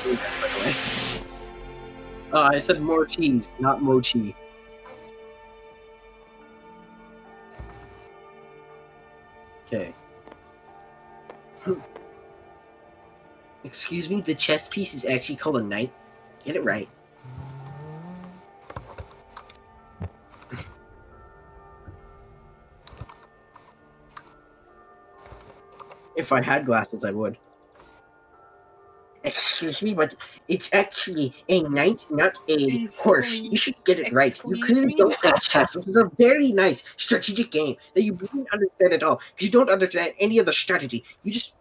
say that, by the way. I said more cheese, not mochi. Okay. Excuse me, the chess piece is actually called a knight. Get it right. If I had glasses, I would. Excuse me, but it's actually a knight, not a horse. You should get it right. You clearly don't play chess, which is a very nice strategic game that you wouldn't understand at all, because you don't understand any of the strategy. You just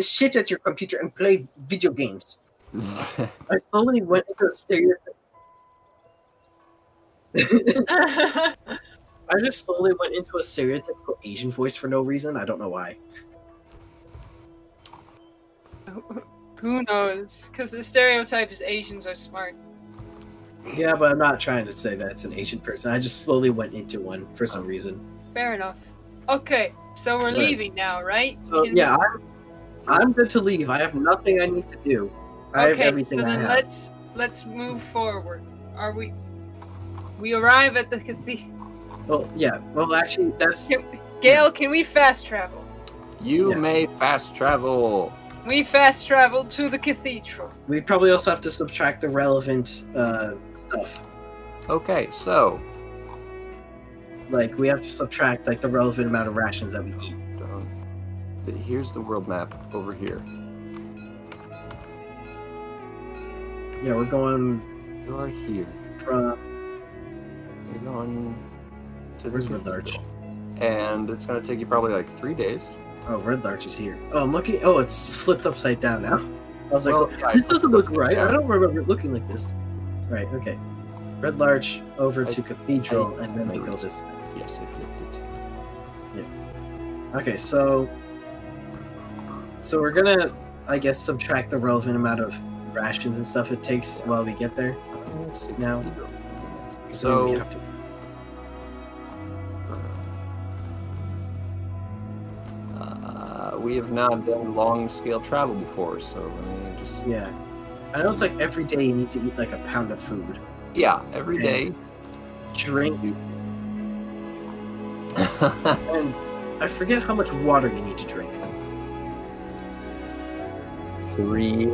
sit at your computer and play video games. I slowly went into a stereotype. I just slowly went into a stereotypical Asian voice for no reason. I don't know why. Who knows? Because the stereotype is Asians are smart. Yeah, but I'm not trying to say that it's an Asian person. I just slowly went into one for some reason. Fair enough. Okay, so we're leaving now, right? So, yeah, I'm good to leave. I have nothing I need to do. I have everything so I then have. let's move forward. Are we? We arrive at the cathedral. Well, yeah. Well, actually, that's... Gale, can we fast travel? You may fast travel. We fast travel to the cathedral. We probably also have to subtract the relevant stuff. Okay, so... Like, we have to subtract, like, the relevant amount of rations that we eat. Here's the world map over here. Yeah, we're going... You are here. From... You're going to Where's Red Larch? And it's going to take you probably like 3 days. Oh, Red Larch is here. Oh, I'm looking... Oh, it's flipped upside down now. I was like, well, this doesn't look right. I don't remember it looking like this. Right, okay. Red Larch over to Cathedral, and then we go this way. Yes, I flipped it. Yeah. Okay, so we're gonna, I guess, subtract the relevant amount of rations and stuff it takes while we get there. Now. So... we have to... we have not done long-scale travel before, so let me just... Yeah. I know it's like every day you need to eat like a pound of food. Yeah, every day. Drink. And I forget how much water you need to drink. 3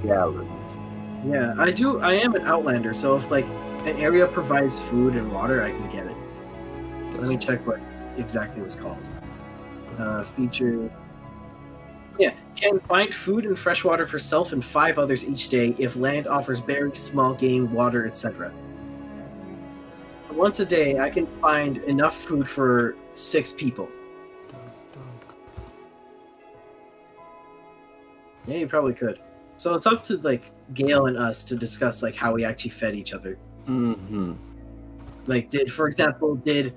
gallons. Yeah, I am an outlander, so if like an area provides food and water, I can get it. Let me check what exactly it was called. Features. Yeah, can find food and fresh water for self and 5 others each day if land offers berries, small game, water, etc. So once a day, I can find enough food for 6 people. Yeah, you probably could. So it's up to like Gale and us to discuss like how we actually fed each other. Mm-hmm. Like, for example, did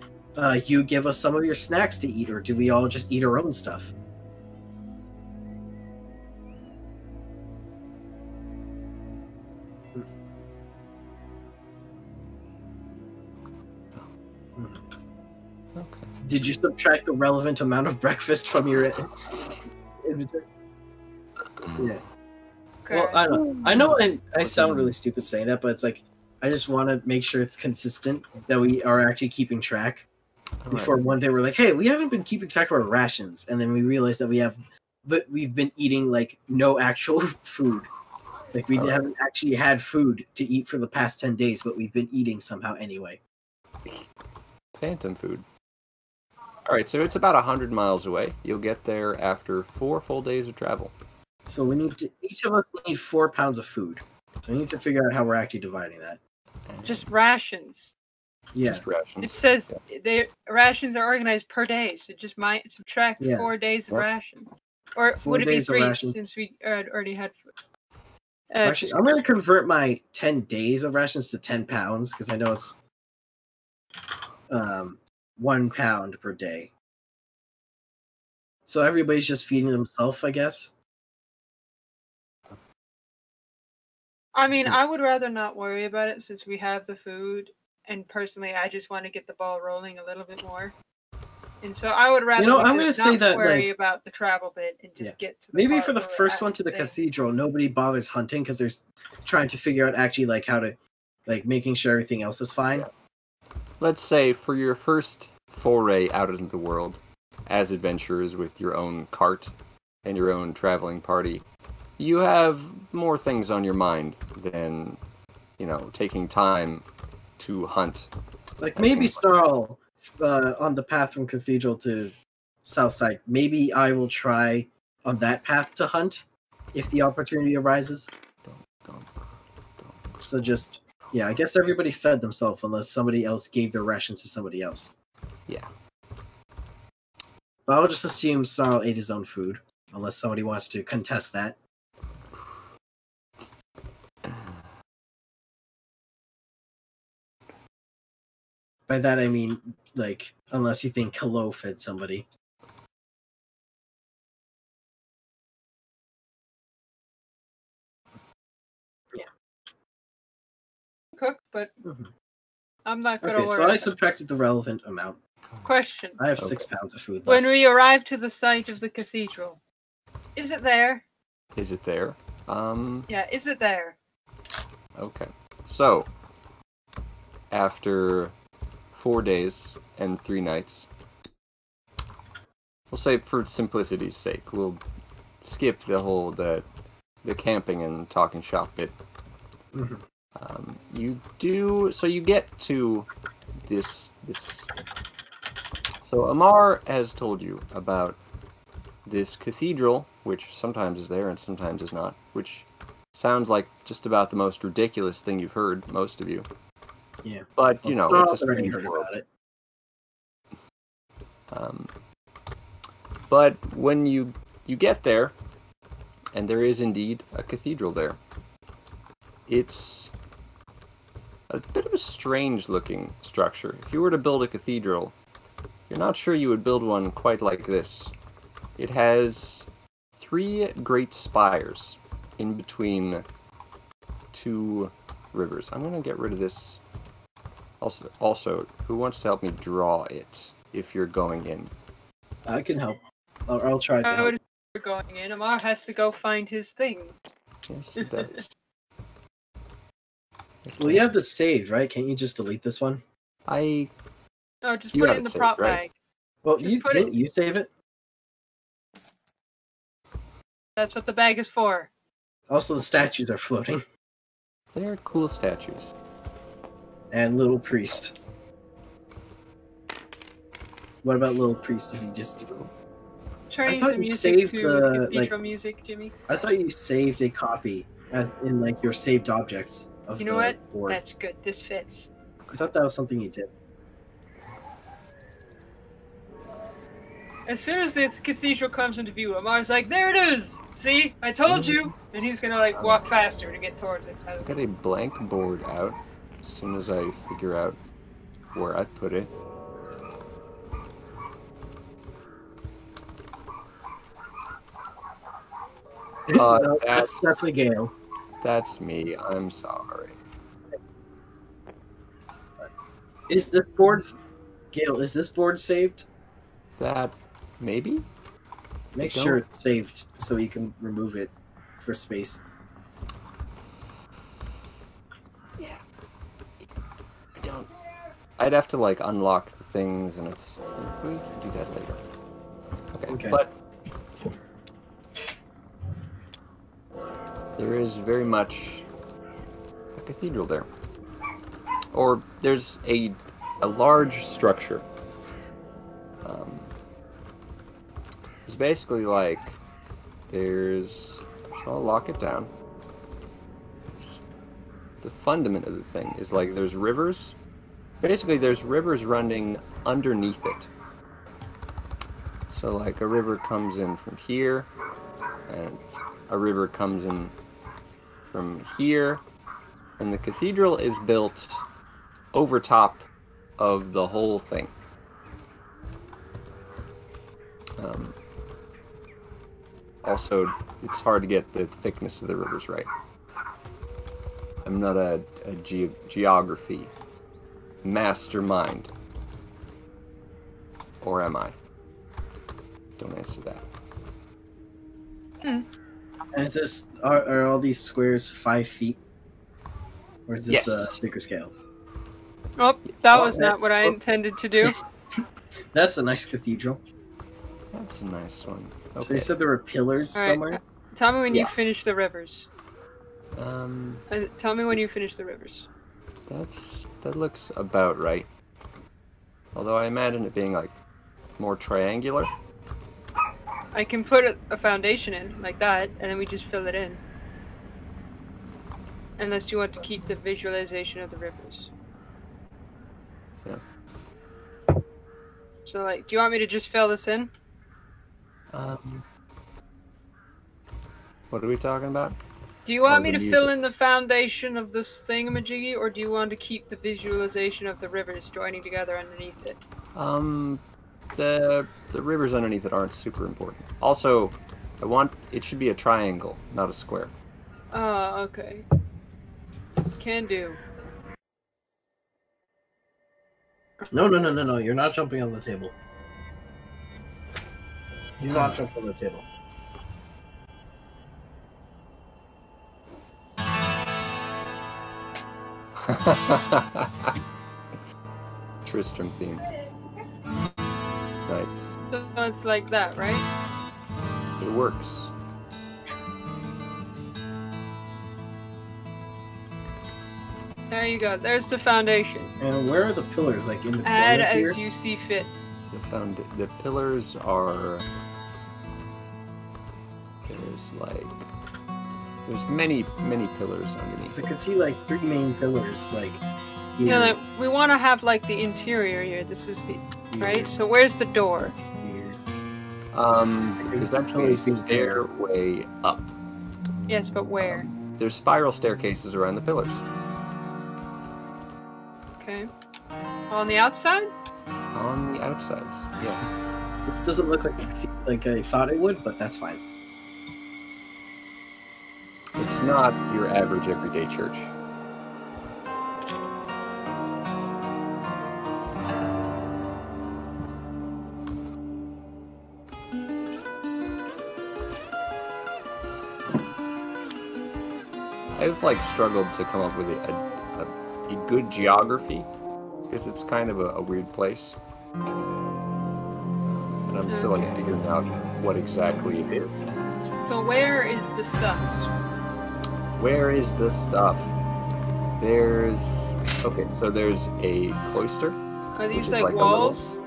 you give us some of your snacks to eat, or did we all just eat our own stuff? Okay. Did you subtract the relevant amount of breakfast from your inventory? Yeah. Okay. Well, I know I sound really stupid saying that, but it's like I just want to make sure it's consistent that we are actually keeping track. Before one day we're like, hey, we haven't been keeping track of our rations, and then we realize that we've been eating like no actual food. Like we haven't actually had food to eat for the past 10 days, but we've been eating somehow anyway. Phantom food. Alright, so it's about 100 miles away. You'll get there after 4 full days of travel. So we need to, each of us need 4 pounds of food. So we need to figure out how we're actually dividing that. Just rations. Yeah. Just rations. It says rations are organized per day, so just might subtract 4 days of ration. Or would it be 3 since we already had food? Actually, I'm going to convert my 10 days of rations to 10 pounds, because I know it's 1 pound per day. So everybody's just feeding themselves, I guess. I mean, I would rather not worry about it since we have the food, and personally, I just want to get the ball rolling a little bit more. And so I would rather I'm going to say that worry about the travel bit and just get to the maybe for the first one to the cathedral, nobody bothers hunting because they're trying to figure out actually like how to making sure everything else is fine. Let's say for your first foray out into the world as adventurers with your own cart and your own traveling party, you have more things on your mind than, taking time to hunt. Like maybe Snarl on the path from Cathedral to Southside. Maybe I will try on that path to hunt if the opportunity arises. So just, I guess everybody fed themselves unless somebody else gave their rations to somebody else. Yeah. But I'll just assume Snarl ate his own food, unless somebody wants to contest that. By that I mean, unless you think Kallow fed somebody. Yeah. Cook, but I'm not going to worry. Okay, so I subtracted the relevant amount. Question. I have 6 pounds of food left. When we arrive to the site of the cathedral, is it there? Is it there? Yeah, is it there? Okay. So, after 4 days and 3 nights, we'll say for simplicity's sake, we'll skip the camping and talking shop bit. You get to this. So Amar has told you about this cathedral, which sometimes is there and sometimes is not, which sounds like just about the most ridiculous thing you've heard, most of you. Yeah. But, it's a strange world. About it. But when you get there, and there is indeed a cathedral there, it's a bit of a strange-looking structure. If you were to build a cathedral, you're not sure you would build one quite like this. It has 3 great spires in between 2 rivers. I'm going to get rid of this. Also, who wants to help me draw it if you're going in? I can help. I'll try to help. If you're going in, Amar has to go find his thing. Yes, it does. Well, you have this saved, right? Can't you just delete this one? No, just put it in the prop bag. Well, didn't you save it? That's what the bag is for. Also, the statues are floating. They're cool statues. And Little Priest. What about Little Priest? Is he just... Turning some music to cathedral music, Jimmy. I thought you saved a copy in your saved objects of You know what? board. That's good. This fits. I thought that was something you did. As soon as this cathedral comes into view, Amar's like, there it is! See? I told you! And he's gonna walk faster to get towards it. I've got a blank board out as soon as I figure out where I put it. No, that's definitely Gale. That's me. I'm sorry. Is this board... Gale, is this board saved? That... maybe? Make sure it's saved so you can remove it for space. Yeah. I don't... I'd have to, unlock the things, and it's... We can do that later. Okay. But... there is very much a cathedral there. Or there's a large structure. It's basically so I'll lock it down. The fundament of the thing is there's rivers. Basically there's rivers running underneath it. So a river comes in from here, and a river comes in from here, and the cathedral is built over top of the whole thing. Also, it's hard to get the thickness of the rivers right. I'm not a geography mastermind. Or am I? Don't answer that. And is this are all these squares 5 feet, or is this a bigger scale? Oh, that was not what I intended to do. That's a nice cathedral. That's a nice one. Okay. So you said there were pillars somewhere? Tell me when you finish the rivers. Tell me when you finish the rivers. That looks about right. Although I imagine it being like more triangular. I can put a foundation in like that, and then we just fill it in. Unless you want to keep the visualization of the rivers. Yeah. So, like, do you want me to just fill this in? What are we talking about? Do you want me to fill in the foundation of this thingamajiggy, or do you want to keep the visualization of the rivers joining together underneath it? The rivers underneath it aren't super important. Also, it should be a triangle, not a square. Oh, okay. Can do. No, you're not jumping on the table. Do not jump on the table. Tristram theme. Nice. So it's like that, right? It works. There you go. There's the foundation. And where are the pillars? Like in the add corner here? as you see fit. The pillars are. There's many pillars underneath. So I could see like 3 main pillars, like. Here. Yeah, like, we want to have like the interior here. This is the right. So where's the door? Here. There's actually a stairway up. Yes, but where? There's spiral staircases around the pillars. Okay. On the outside? On the outsides, yes. This doesn't look like I thought it would, but that's fine. It's not your average everyday church. I've like struggled to come up with a good geography because it's kind of a weird place, and I'm still like figuring out what exactly it is. So where is the stuff? Where is the stuff? There's there's a cloister. Are these like walls?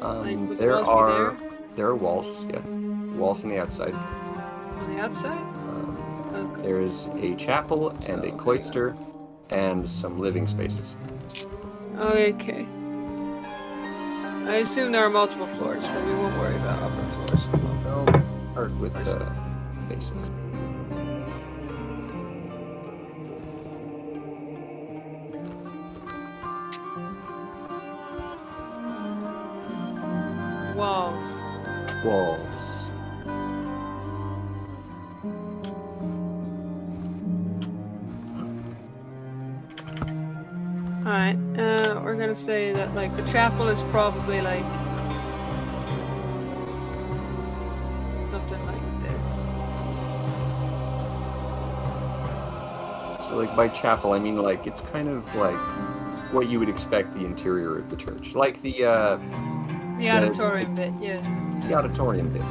There are walls. Yeah, walls on the outside. On the outside? Okay. There's a chapel and a cloister and some living spaces. Okay. I assume there are multiple floors, but we won't worry about upper floors. I'll start with the basics. Walls. Alright, we're gonna say that like the chapel is probably like something like this. So like by chapel I mean like it's kind of like what you would expect the interior of the church. Like the auditorium bit, yeah. The auditorium bit.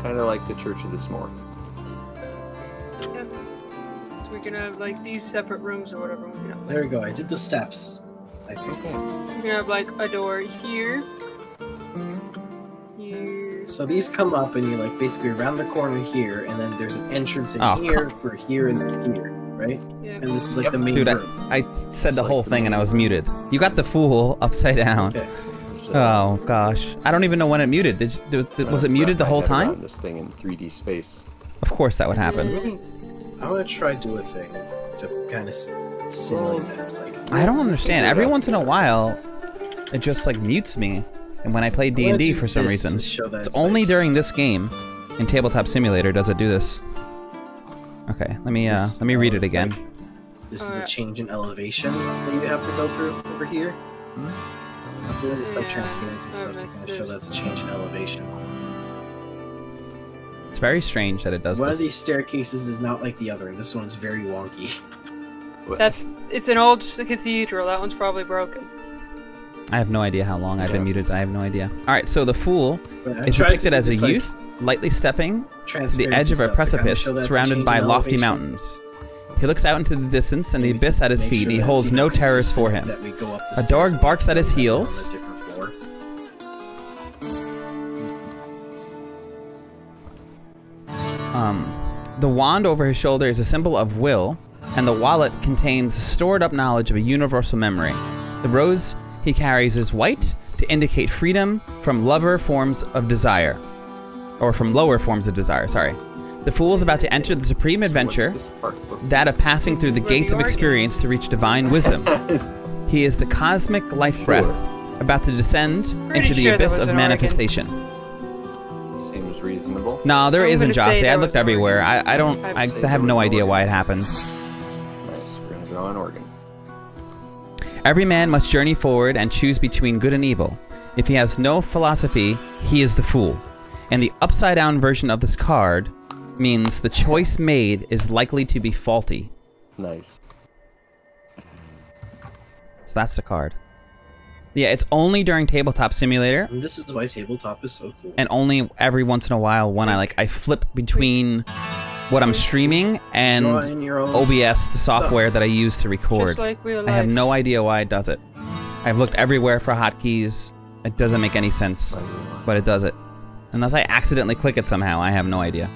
Kind of like the Church of the S'more. Yep. So we can have like these separate rooms or whatever. We can have, like, There we go. I did the steps. I think. we can have like a door here. Here. So these come up and you like basically around the corner here, and then there's an entrance in here for here and here, right? Yeah. And this is like the main Dude, room. I said the whole thing and I was muted. You got the fool upside down. Okay. Oh gosh, I don't even know when it muted. Was it muted the whole time? This thing in 3D space. Of course that would happen. I want to try do a thing to kind of simulate that. It's like I don't understand. Every once in a while, it just like mutes me. And when I play D&D for some reason, it's only during this game in Tabletop Simulator does it do this. Okay, let me read it again. This is a change in elevation that you have to go through over here. I'm doing this like transparency stuff to kind of show that's a change in elevation. It's very strange that it does One this. of these staircases is not like the other, and this one's very wonky. It's an old cathedral. That one's probably broken. I have no idea how long I've been muted. I have no idea. Alright, so the Fool is depicted as a youth, lightly stepping to the edge of a precipice surrounded by lofty mountains. He looks out into the distance and the abyss at his feet, and he holds no terrors for him. A dog barks at his heels. The wand over his shoulder is a symbol of will, and the wallet contains stored up knowledge of a universal memory. The rose he carries is white to indicate freedom from lower forms of desire. Or from lower forms of desire, sorry. The Fool is about to enter the supreme adventure, that of passing through the gates of experience to reach divine wisdom. He is the cosmic life breath, about to descend into the abyss of manifestation. Seems reasonable. No, there isn't, Jossie. I looked everywhere. I have no idea why it happens. Nice. We're gonna draw an organ. Every man must journey forward and choose between good and evil. If he has no philosophy, he is the fool. And the upside-down version of this card means the choice made is likely to be faulty. Nice. So that's the card. Yeah, it's only during Tabletop Simulator. And this is why Tabletop is so cool. And only every once in a while when I flip between what I'm streaming and OBS, the software that I use to record. Just like real life. I have no idea why it does it. I've looked everywhere for hotkeys. It doesn't make any sense, but it does it. Unless I accidentally click it somehow, I have no idea.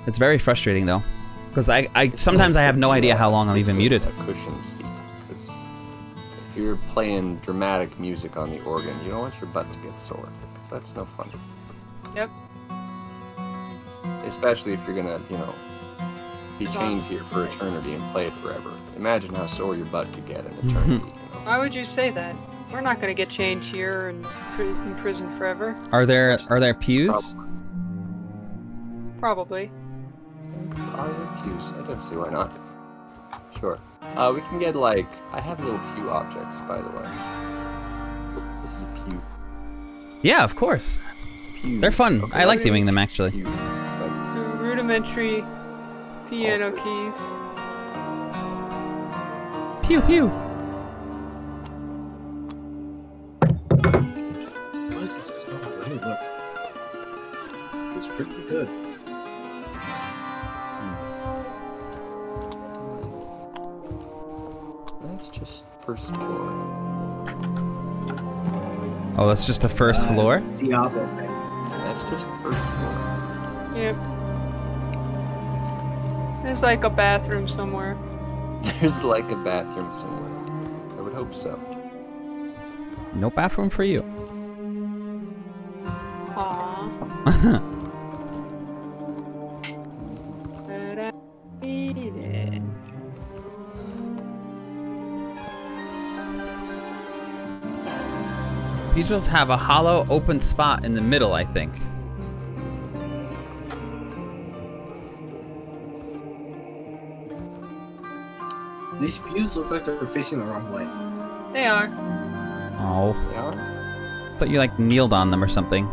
It's very frustrating though, because sometimes I have no idea how long I'm even muted. A cushion seat. If you're playing dramatic music on the organ, you don't want your butt to get sore, because that's no fun. Yep. Especially if you're gonna, you know, be chained here for eternity and play it forever. Imagine how sore your butt could get in eternity. You know? Why would you say that? We're not gonna get chained here and in prison forever. Are there pews? Probably. Are there pews? I don't see why not. Sure. We can get like, I have little pew objects, by the way. This is a pew. Yeah, of course. Pew. They're fun. Okay. I like doing them actually. Pew. The rudimentary piano keys. Pew pew. What is this? Oh, hey, look. It's pretty good. That's just first floor. Oh, that's just the first floor? Diablo, right? That's just the first floor. Yep. There's like a bathroom somewhere. There's like a bathroom somewhere. I would hope so. No bathroom for you. Aww. But I need it. Cathedrals have a hollow, open spot in the middle, I think. These pews look like they're facing the wrong way. They are. Oh. They are? I thought you like kneeled on them or something.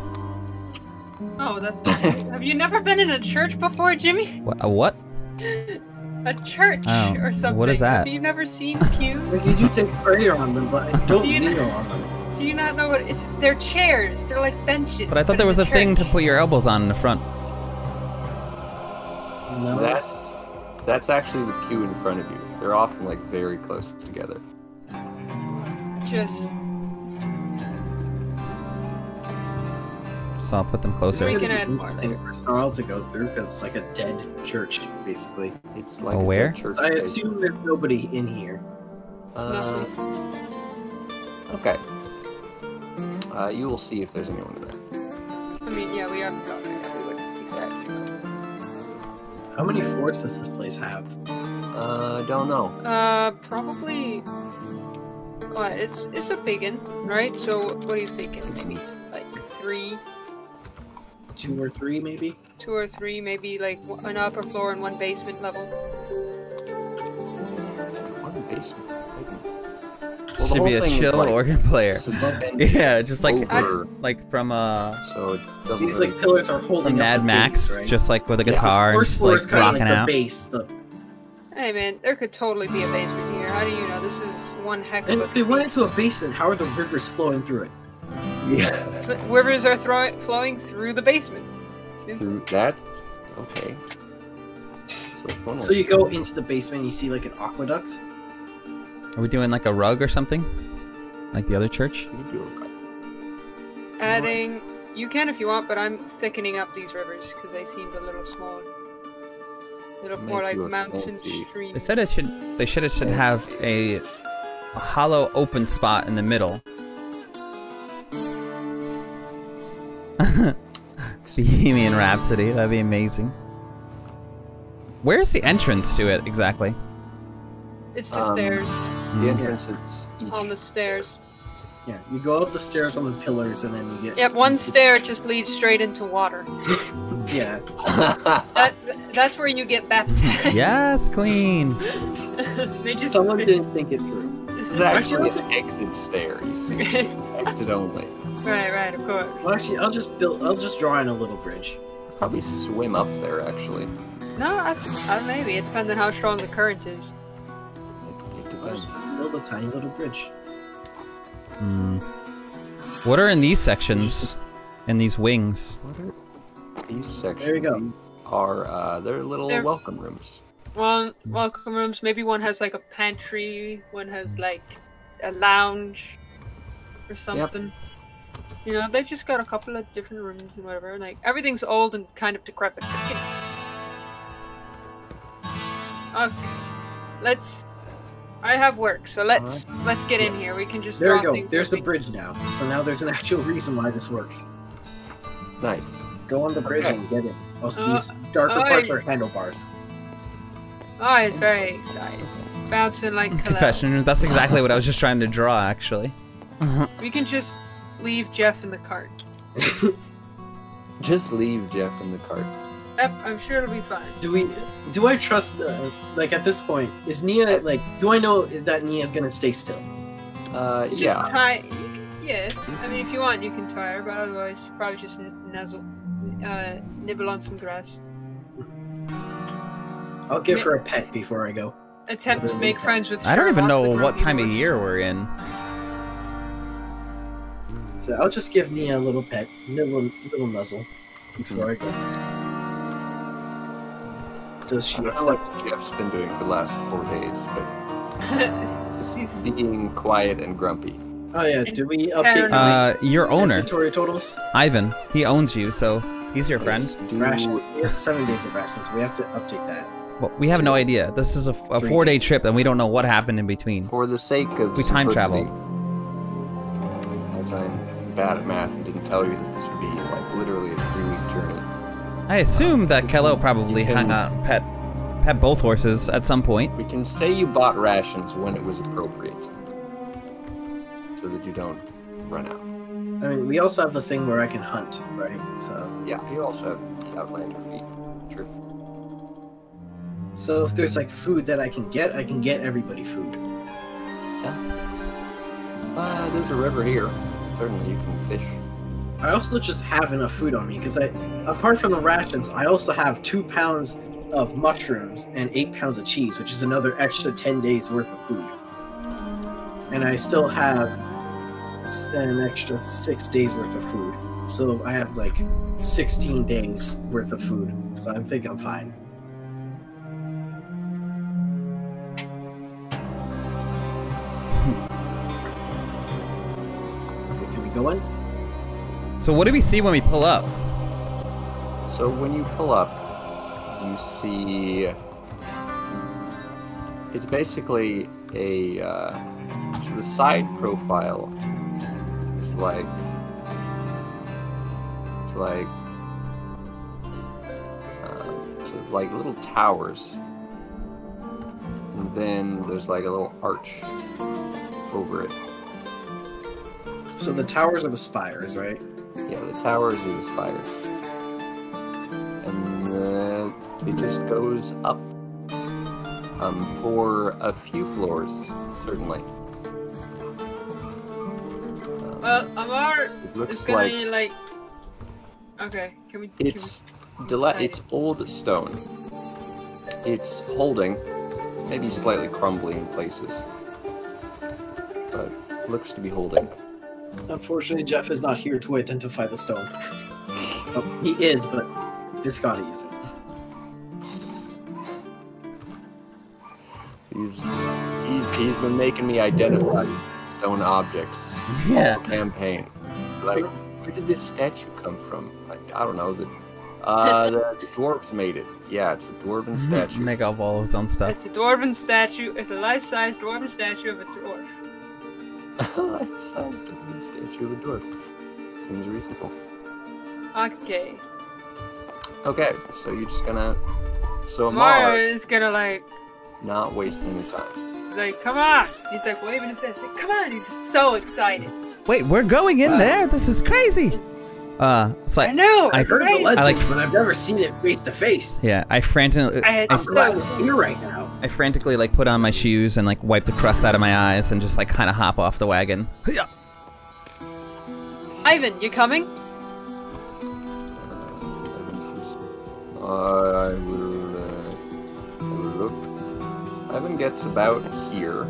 Oh, that's. Have you never been in a church before, Jimmy? What? A what? A church or something. What is that? Have you never seen pews? Like, you do take prayer on them, but I don't kneel on them. Do you not know what it's? They're chairs. They're like benches. But I thought there was a thing to put your elbows on in the front. No. That's actually the pew in front of you. They're often like very close together. Just. So I'll put them closer. We can add more later. For Snarl to go through because it's like a dead church, basically. It's like where? A dead church. I assume there's nobody in here. It's nothing. Okay. You will see if there's anyone there. I mean, yeah, we are probably. We would exactly know. How many floors does this place have? Don't know. Probably. Well, it's a big one, right? So what are you thinking? Maybe like 3. 2 or 3, maybe? 2 or 3, maybe like an upper floor and 1 basement level. 1 basement. Well, should be a chill organ player. Yeah, just like from So it doesn't these really... like pillars are holding up Mad the Max, base, right? just like with a guitar and just like rocking out. The base, Hey man, there could totally be a basement here. How do you know? This is one heck of a if they went into a basement, how are the rivers flowing through it? Yeah. Rivers are flowing through the basement. See? Through that? Okay. So you go into the basement and you see like an aqueduct? Are we doing like a rug or something? Like the other church? Adding... You can if you want, but I'm thickening up these rivers because they seemed a little small. A little more like mountain streams. They said they should have a hollow open spot in the middle. Bohemian Rhapsody, that'd be amazing. Where's the entrance to it exactly? It's the stairs. The entrance is on the stairs. Yeah, you go up the stairs on the pillars and then you get... Yep, one stair just leads straight into water. Yeah. That's where you get baptized. Yes, queen! Someone didn't think it through. This is actually an exit stair, you see. Exit only. Right, of course. Well, actually, I'll just draw in a little bridge. Probably swim up there, actually. No, maybe. It depends on how strong the current is. It depends. I'll just build a tiny little bridge. What are in these sections? In these wings? What are these sections? There you go. These are they're little welcome rooms. Well, welcome rooms. Maybe one has like a pantry. One has like a lounge or something. Yep. You know, they've just got a couple of different rooms and whatever. Like everything's old and kind of decrepit. But, you know. Okay, I have work, so let's get in here. We can just there draw we go. things. There's the bridge now. So now there's an actual reason why this works. Nice. Go on the bridge and get it. Also, these darker parts are handlebars. Oh, it's very exciting. Bouncing like Kallow. Confession. That's exactly what I was just trying to draw, actually. We can just leave Geoff in the cart. Just leave Geoff in the cart. Yep, I'm sure it'll be fine. Do I trust, like at this point, is Nia, like, do I know that Nia's gonna stay still? Yeah. Just tie, yeah. I mean, if you want, you can tie her, but otherwise, probably just nibble on some grass. I'll give her a pet before I go. Attempt to make friends with Sherlock. I don't even know what time of year we're in. So I'll just give Nia a little pet, little nuzzle, before I go. Does she? I don't know what Geoff's been doing for the last 4 days, but she's being quiet and grumpy. Oh yeah, did we update your owner? Inventory totals? Ivan, he owns you, so he's your friend. Ration. He has 7 days of rations, so we have to update that. Well, we have no idea. This is a 4-day trip, and we don't know what happened in between. For the sake of we time traveled. As I'm bad at math and didn't tell you that this would be like literally a 3-week journey. I assume that Kallow probably hung out, pet both horses at some point. We can say you bought rations when it was appropriate, so that you don't run out. I mean, we also have the thing where I can hunt, right? So yeah, you also have the Outlander feat. True. So if there's like food that I can get everybody food. Yeah. There's a river here. Certainly, you can fish. I also just have enough food on me because apart from the rations, I also have 2 pounds of mushrooms and 8 pounds of cheese, which is another extra 10 days worth of food. And I still have an extra 6 days worth of food. So I have like 16 days worth of food. So I think I'm fine. Okay, can we go in? So what do we see when we pull up? So when you pull up, you see it's basically a so the side profile is like little towers, and then there's like a little arch over it. So the towers are the spires, right? Yeah, the towers are the spires. And it just goes up for a few floors, certainly. Well, Amar It looks is gonna be like. Okay, can we? It's old stone. It's holding, maybe slightly crumbly in places, but looks to be holding. Unfortunately, Geoff is not here to identify the stone. Oh, he is, but Biscotti isn't. He's been making me identify stone objects all campaign. Like, where did this statue come from? Like, I don't know. The dwarves made it. Yeah, it's a dwarven statue. Make up all his own stuff. It's a dwarven statue. It's a life-size dwarven statue of a dwarf. Life-size dwarven statue of a dwarf. Seems reasonable. Okay. Okay, so you're just gonna. So Amar is gonna like. Not wasting any time. He's like, come on! He's like waving his hands. Like, come on! He's so excited. Wait, we're going in there? This is crazy. So I know. I've heard the legends, but I've never seen it face to face. Yeah, I'm glad it's here right now. I frantically like put on my shoes and like wipe the crust out of my eyes and just like kind of hop off the wagon. Ivan, you coming? I will look. Ivan gets about here,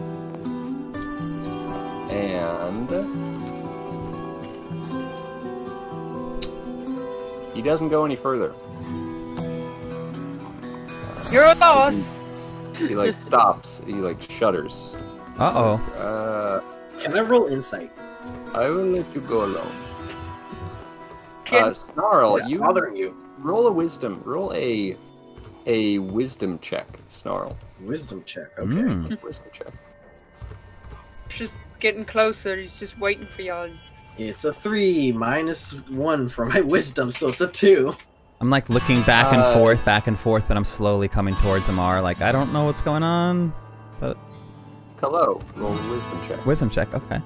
and he doesn't go any further. You're a boss. He like stops. He like shudders. Can I roll insight? I will let you go alone. Snarl, you bothering you? Roll a wisdom. Roll a wisdom check, Snarl. Wisdom check. Okay. Wisdom check. He's just getting closer. He's just waiting for y'all. It's a 3 minus 1 for my wisdom, so it's a 2. I'm like looking back and forth, but I'm slowly coming towards Amar. Like I don't know what's going on, but. Kallow, roll a wisdom check. Wisdom check. Okay.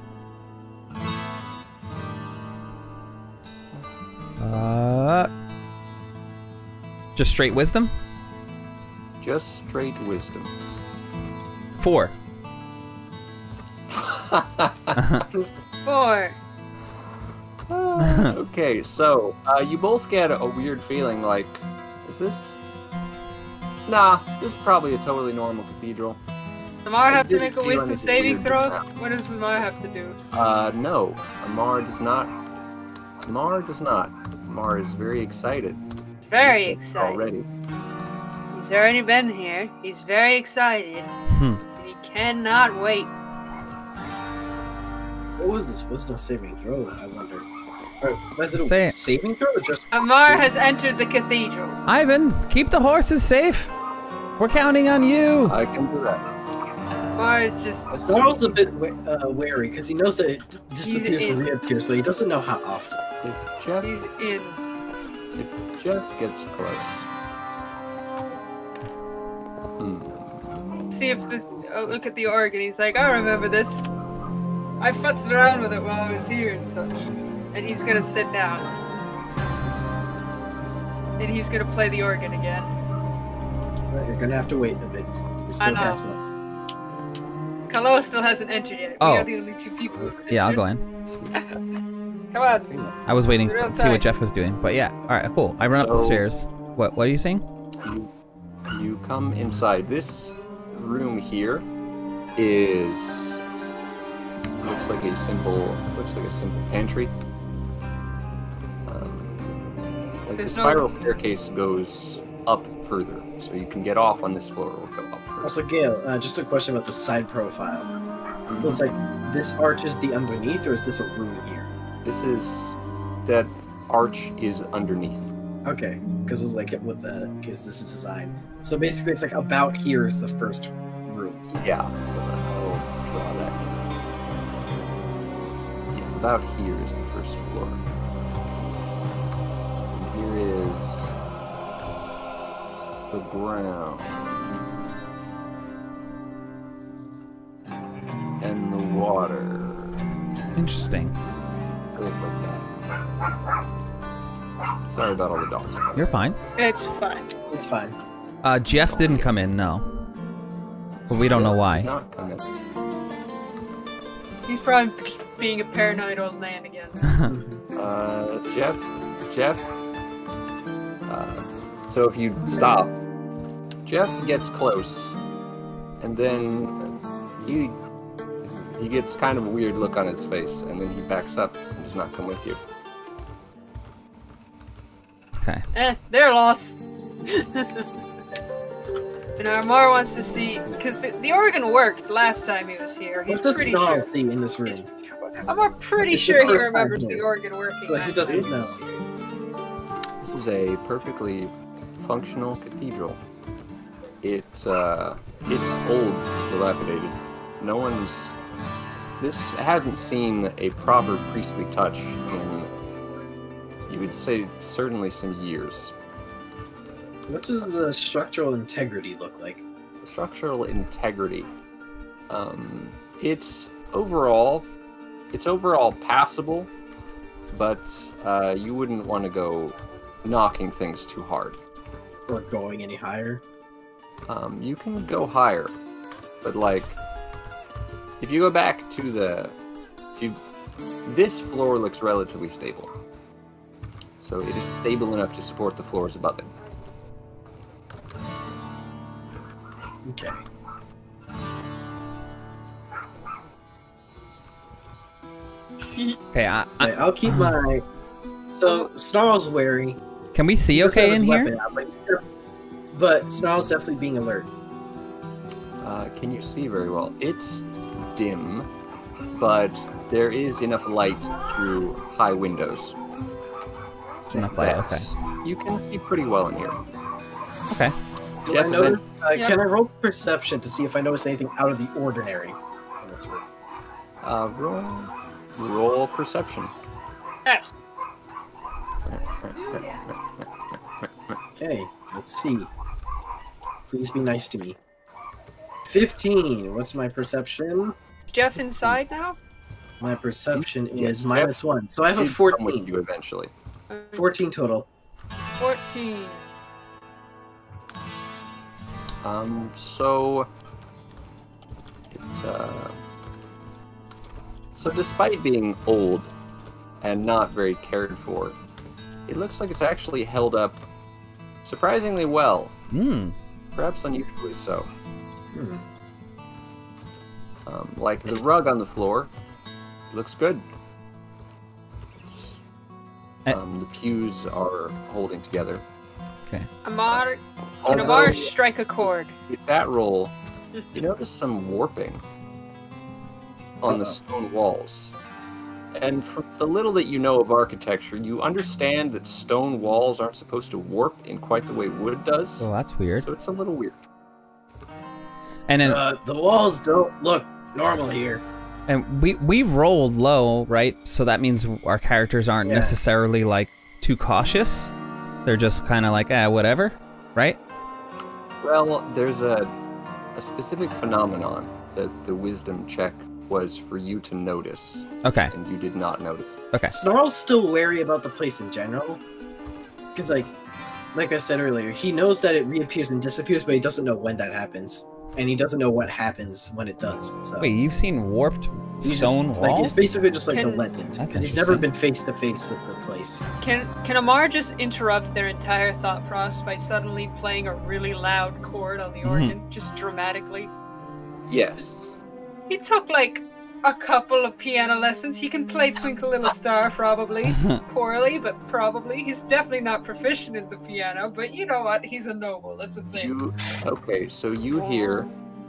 Just straight wisdom? Just straight wisdom. 4. 4. Okay, so you both get a weird feeling like, is this? Nah, this is probably a totally normal cathedral. Amar have to make a wisdom saving throw? What does Amar have to do? No. Amar does not. Amar does not. Amar is very excited. Very excited. Already. He's already been here. He's very excited. And he cannot wait. What was this wisdom saving throw, I wonder? Was it a Say it. saving throw or just... Amar has entered the cathedral. Ivan, keep the horses safe. We're counting on you. I can do that. Amar is just... Snarl's a bit wary, because he knows that it disappears and reappears, but he doesn't know how often. He's in. If Geoff gets close. See if this... Oh, look at the organ. He's like, I remember this. I futzed around with it while I was here and such. And he's gonna sit down. And he's gonna play the organ again. Right, you're gonna have to wait a bit. You're still catching up. Kallow still hasn't entered yet. We are the only 2 people who have entered. Yeah, I'll go in. Come on. I was waiting to see what Geoff was doing, but yeah. All right, cool. I run up the stairs. What are you saying? You come inside. This room here is looks like a simple pantry. The spiral staircase goes up further, so you can get off on this floor or go up further. Also, Gale, just a question about the side profile. So it's like, this arch is the underneath, or is this a room here? That arch is underneath. Okay, because it was like, because this is design. So basically it's like about here is the first room. Yeah, I'll draw that. Yeah, about here is the first floor. Here is the ground. And the water. Interesting. Go like that. Sorry about all the dogs. You're fine. It's fine. It's fine. Geoff didn't come in, no. But we don't know why. Not come in. He's probably being a paranoid old man again. Geoff. So if you stop, Geoff gets close, and then he gets kind of a weird look on his face, and then he backs up and does not come with you. Okay. They're lost. And Amar wants to see, because the organ worked last time he was here. He's what does pretty Snarl sure. see in this room? I'm pretty sure he remembers the organ working. So he doesn't know. This is a perfectly functional cathedral. It's old, dilapidated. This hasn't seen a proper priestly touch in, you would say, certainly some years. What does the structural integrity look like? The structural integrity. It's overall passable, but you wouldn't want to go knocking things too hard. Or going any higher? You can go higher, but like, if you go back to this floor looks relatively stable. So it is stable enough to support the floors above it. Okay. Okay, I'll keep my... So, Snarl's wary. Can we see okay in here? Out, but Snarl's definitely being alert. Can you see very well? It's dim, but there is enough light through high windows. Enough light, okay. You can see pretty well in here. Okay. Do I notice, Can I roll perception to see if I notice anything out of the ordinary in this room? Roll perception. Yes. Okay, let's see. Please be nice to me. 15. What's my perception? Is Geoff inside now? My perception is Yes, -1. So I have a She'd come with 14. you eventually. 14 total. 14. So despite being old and not very cared for, it looks like it's actually held up surprisingly well. Perhaps unusually so. Like the rug on the floor looks good. The pews are holding together. Okay. Amar, can Amar strike a chord? With that roll, you notice some warping on the stone walls. And from the little that you know of architecture, you understand that stone walls aren't supposed to warp in quite the way wood does. Oh, that's weird. So it's a little weird. And then the walls don't look normal here. And we've rolled low, right? So that means our characters aren't necessarily like too cautious. They're just kind of like, whatever, right? Well, there's a specific phenomenon that the wisdom check was for you to notice. Okay. And you did not notice. Okay. Snarl's still wary about the place in general. Because, like I said earlier, he knows that it reappears and disappears, but he doesn't know when that happens. And he doesn't know what happens when it does. So. Wait, you've seen warped stone walls? Like, it's basically just like a legend. That's he's never been face to face with the place. Can Amar just interrupt their entire thought process by suddenly playing a really loud chord on the organ, just dramatically? Yes. He took like a couple of piano lessons. He can play Twinkle Little Star, probably. Poorly, but probably. He's definitely not proficient in the piano, but you know what? He's a noble. That's a thing. Okay, so you hear...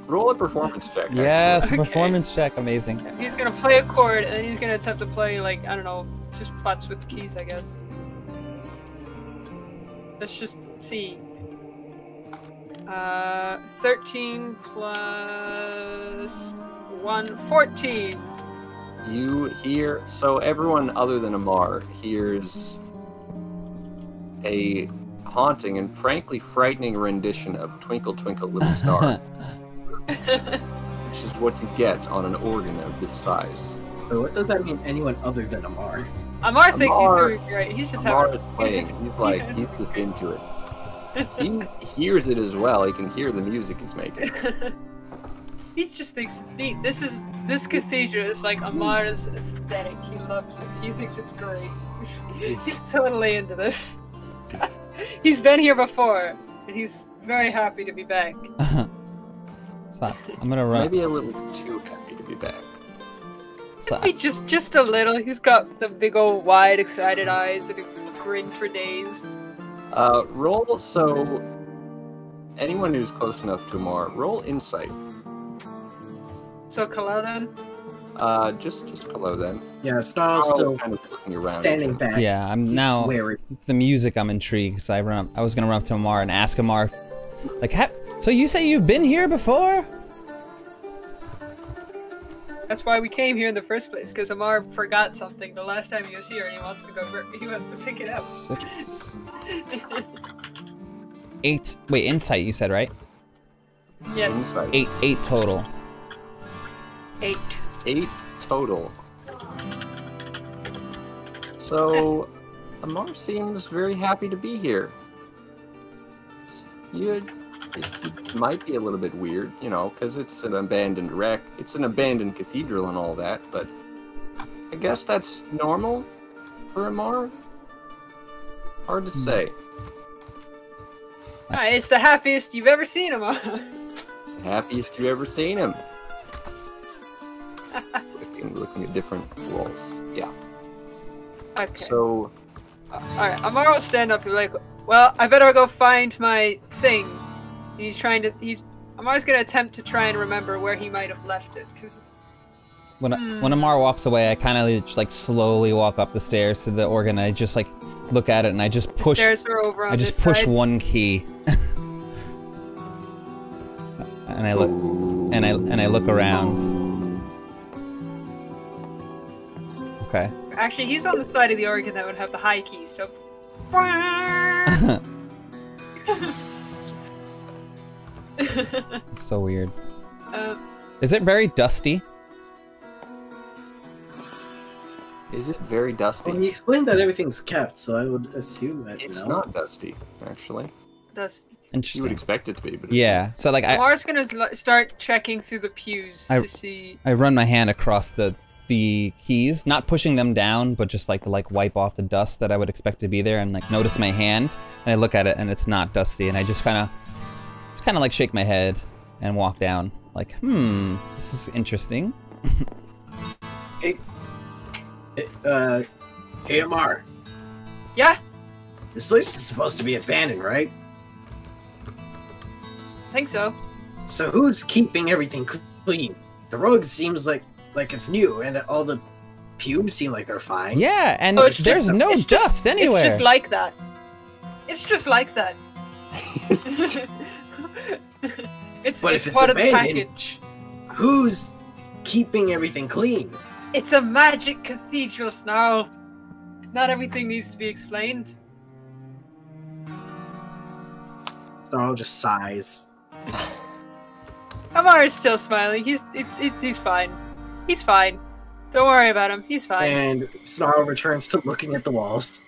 Roll a performance check. Yes, performance check. Amazing. He's gonna play a chord, and then he's gonna attempt to play, like, I don't know, just futz with the keys, I guess. Let's just see. 13 plus 1, 14. You hear, so everyone other than Amar hears a haunting and frankly frightening rendition of Twinkle Twinkle Little Star. Which is what you get on an organ of this size. So what does that mean, anyone other than Amar? Amar thinks he's doing great. He's just Amar is playing. He's like, he's just into it. He hears it as well. He can hear the music he's making. He just thinks it's neat. This cathedral is like Amar's aesthetic. He loves it. He thinks it's great. He's totally into this. He's been here before, and he's very happy to be back. So, I'm gonna run. Maybe a little too happy to be back. So, Maybe just a little. He's got the big old wide, excited eyes and a grin for days. Roll, so anyone who's close enough to Amar, roll insight. So Kallow then? Just Kallow then. Yeah, Snarl's still kind of looking around standing back. yeah, I'm He's now. wary. The music, I'm intrigued. So I was gonna run up to Amar and ask Amar, like, so you say you've been here before? That's why we came here in the first place, because Amar forgot something the last time he was here, and he wants to pick it up. 6, 8. Wait, insight you said, right? Yeah. Insight. 8 total. 8. 8 total. So, Amar seems very happy to be here. It might be a little bit weird, you know, because it's an abandoned cathedral and all that, but I guess that's normal for Amar? Hard to say. It's the happiest you've ever seen him. The happiest you ever seen him. looking at different walls. Yeah. Okay. So, alright, Amar will stand up and be like, well, I better go find my thing. Amar's gonna attempt to try and remember where he might have left it, because... When Amar walks away, I kind of just like slowly walk up the stairs to the organ. And I just like look at it and I just push. The stairs are over on I this just push side. one key, and I look and I look around. Okay. Actually, he's on the side of the organ that would have the high key, so... So weird. Is it very dusty? is it very dusty? Well, he explained that everything's kept, so I would assume that, It's no. not dusty, actually. Dusty. You Interesting. would expect it to be, but Yeah. So like Amar's gonna start checking through the pews to see... I run my hand across the keys, not pushing them down, but just like to wipe off the dust that I would expect to be there, and like notice my hand, and I look at it and it's not dusty, and I just kind of like shake my head and walk down, like, this is interesting. Hey, Amar. Yeah? This place is supposed to be abandoned, right? I think so. So who's keeping everything clean? The rug seems like it's new, and all the pews seem like they're fine. Yeah, and Oh, it's there's just- no it's dust just- anywhere. It's just like that. It's just like that. It's But if it's part of the abandoned- package. Who's keeping everything clean? It's a magic cathedral, Snarl. Not everything needs to be explained. Snarl just sighs. Amar is still smiling. He's fine. He's fine. Don't worry about him. He's fine. And Snarl returns to looking at the walls.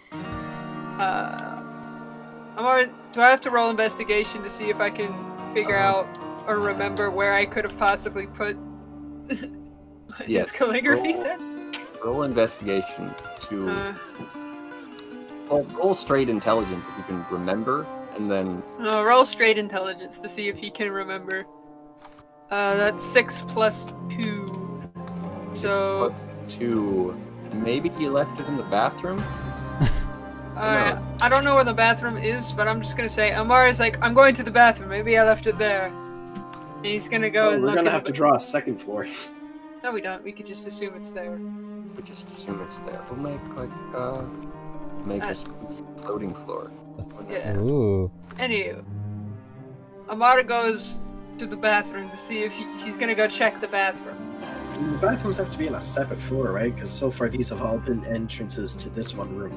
Amar, do I have to roll investigation to see if I can figure out or remember where I could have possibly put his calligraphy set? roll investigation to... Well, roll straight intelligence if you can remember, and then... Roll straight intelligence to see if he can remember. That's 6 plus 2. So... 6 plus 2... Maybe you left it in the bathroom? I don't know where the bathroom is, but I'm just gonna say, Amar is like, I'm going to the bathroom, maybe I left it there. And he's gonna go and We're look gonna at have to draw a second floor. No, we don't. We could just assume it's there. We just assume it's there. We'll make a spooky floating floor. Yeah. Ooh. Anywho, Amar goes to the bathroom to see if he's gonna go check the bathroom. The bathrooms have to be on a separate floor, right? Because so far these have all been entrances to this one room.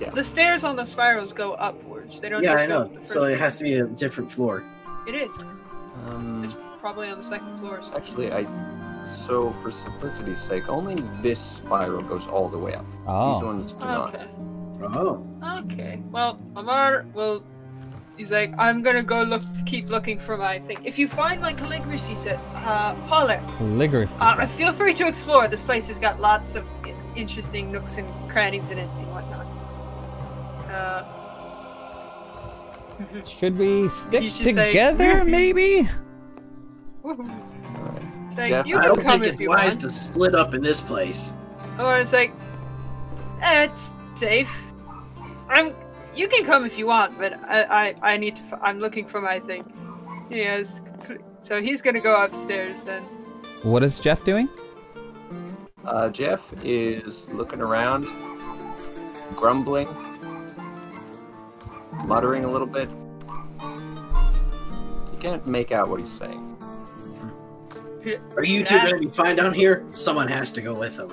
Yeah. The stairs on the spirals go upwards. They don't Yeah, just I go know. up the first So it floor. has to be a different floor. It is. It's probably on the second floor or something. Actually, so for simplicity's sake, only this spiral goes all the way up. Oh. These ones do not. Okay. Oh. Okay. Well, Amar will He's like, I'm gonna go keep looking for my thing. If you find my calligraphy set, holler. Calligraphy. Feel free to explore. This place has got lots of interesting nooks and crannies in it and whatnot. Should we stick together, maybe? Like, Geoff, you I can don't come think if it's you wise want. to split up in this place. Or it's like, it's safe. You can come if you want, but I need to. I'm looking for my thing. Yes. So he's gonna go upstairs then. What is Geoff doing? Geoff is looking around, grumbling, muttering a little bit. You can't make out what he's saying. Are you two going to be fine down here? Someone has to go with them.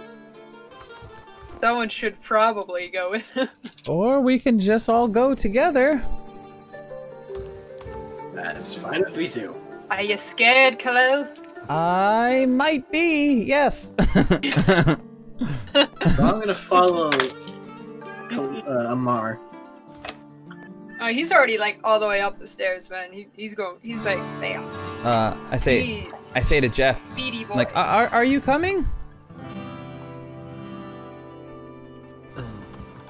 Someone should probably go with him. Or we can just all go together. That's fine with me too. Are you scared, Kallow? I might be, yes. So I'm gonna follow Amar. He's already like all the way up the stairs, man. He's like fast. I say to Geoff, Speedy boy. like, are you coming?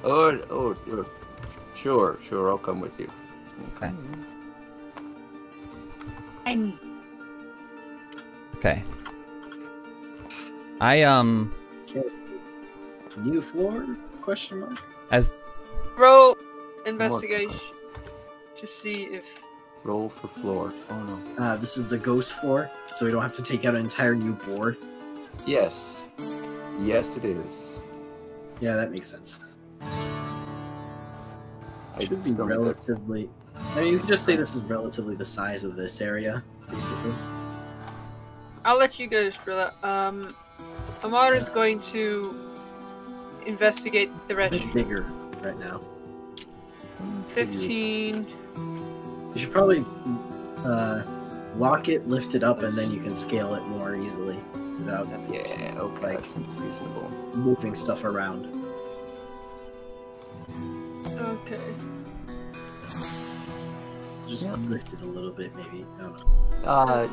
Oh, sure, I'll come with you. Okay. Okay. New floor? Question mark. As Roll investigation to see if. Roll for floor. Oh no. This is the ghost floor, so we don't have to take out an entire new board. Yes, it is. Yeah, that makes sense. I Should be relatively. I mean, you can just say this is relatively the size of this area, basically. I'll let you guys drill it. Amar is going to investigate the A rest. bit bigger right now. 15. You should probably lock it, lift it up, and then you can scale it more easily without Yeah, okay, that seems reasonable. moving stuff around. Okay. Just lift it a little bit, maybe. I don't know.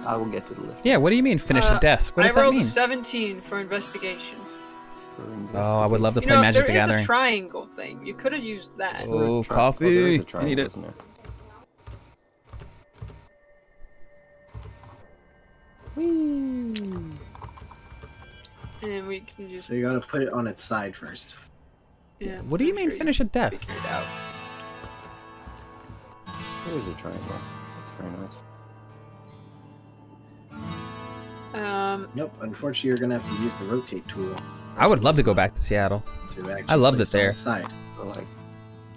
I will get to the lift. yeah, what do you mean finish a desk? What does I that rolled mean? a 17 for investigation. Oh, I would love to You play know, Magic there the is Gathering. a triangle thing. You could have used that. Oh, there coffee. is a I triangle, need it. isn't there? And we can just. So you gotta put it on its side first. Yeah, What do you I'm mean sure finish a desk? figure it out. There's a triangle. That's very nice. Nope, unfortunately you're gonna have to use the rotate tool I would love to go back to Seattle. to actually I loved place it there. on its side. So, like,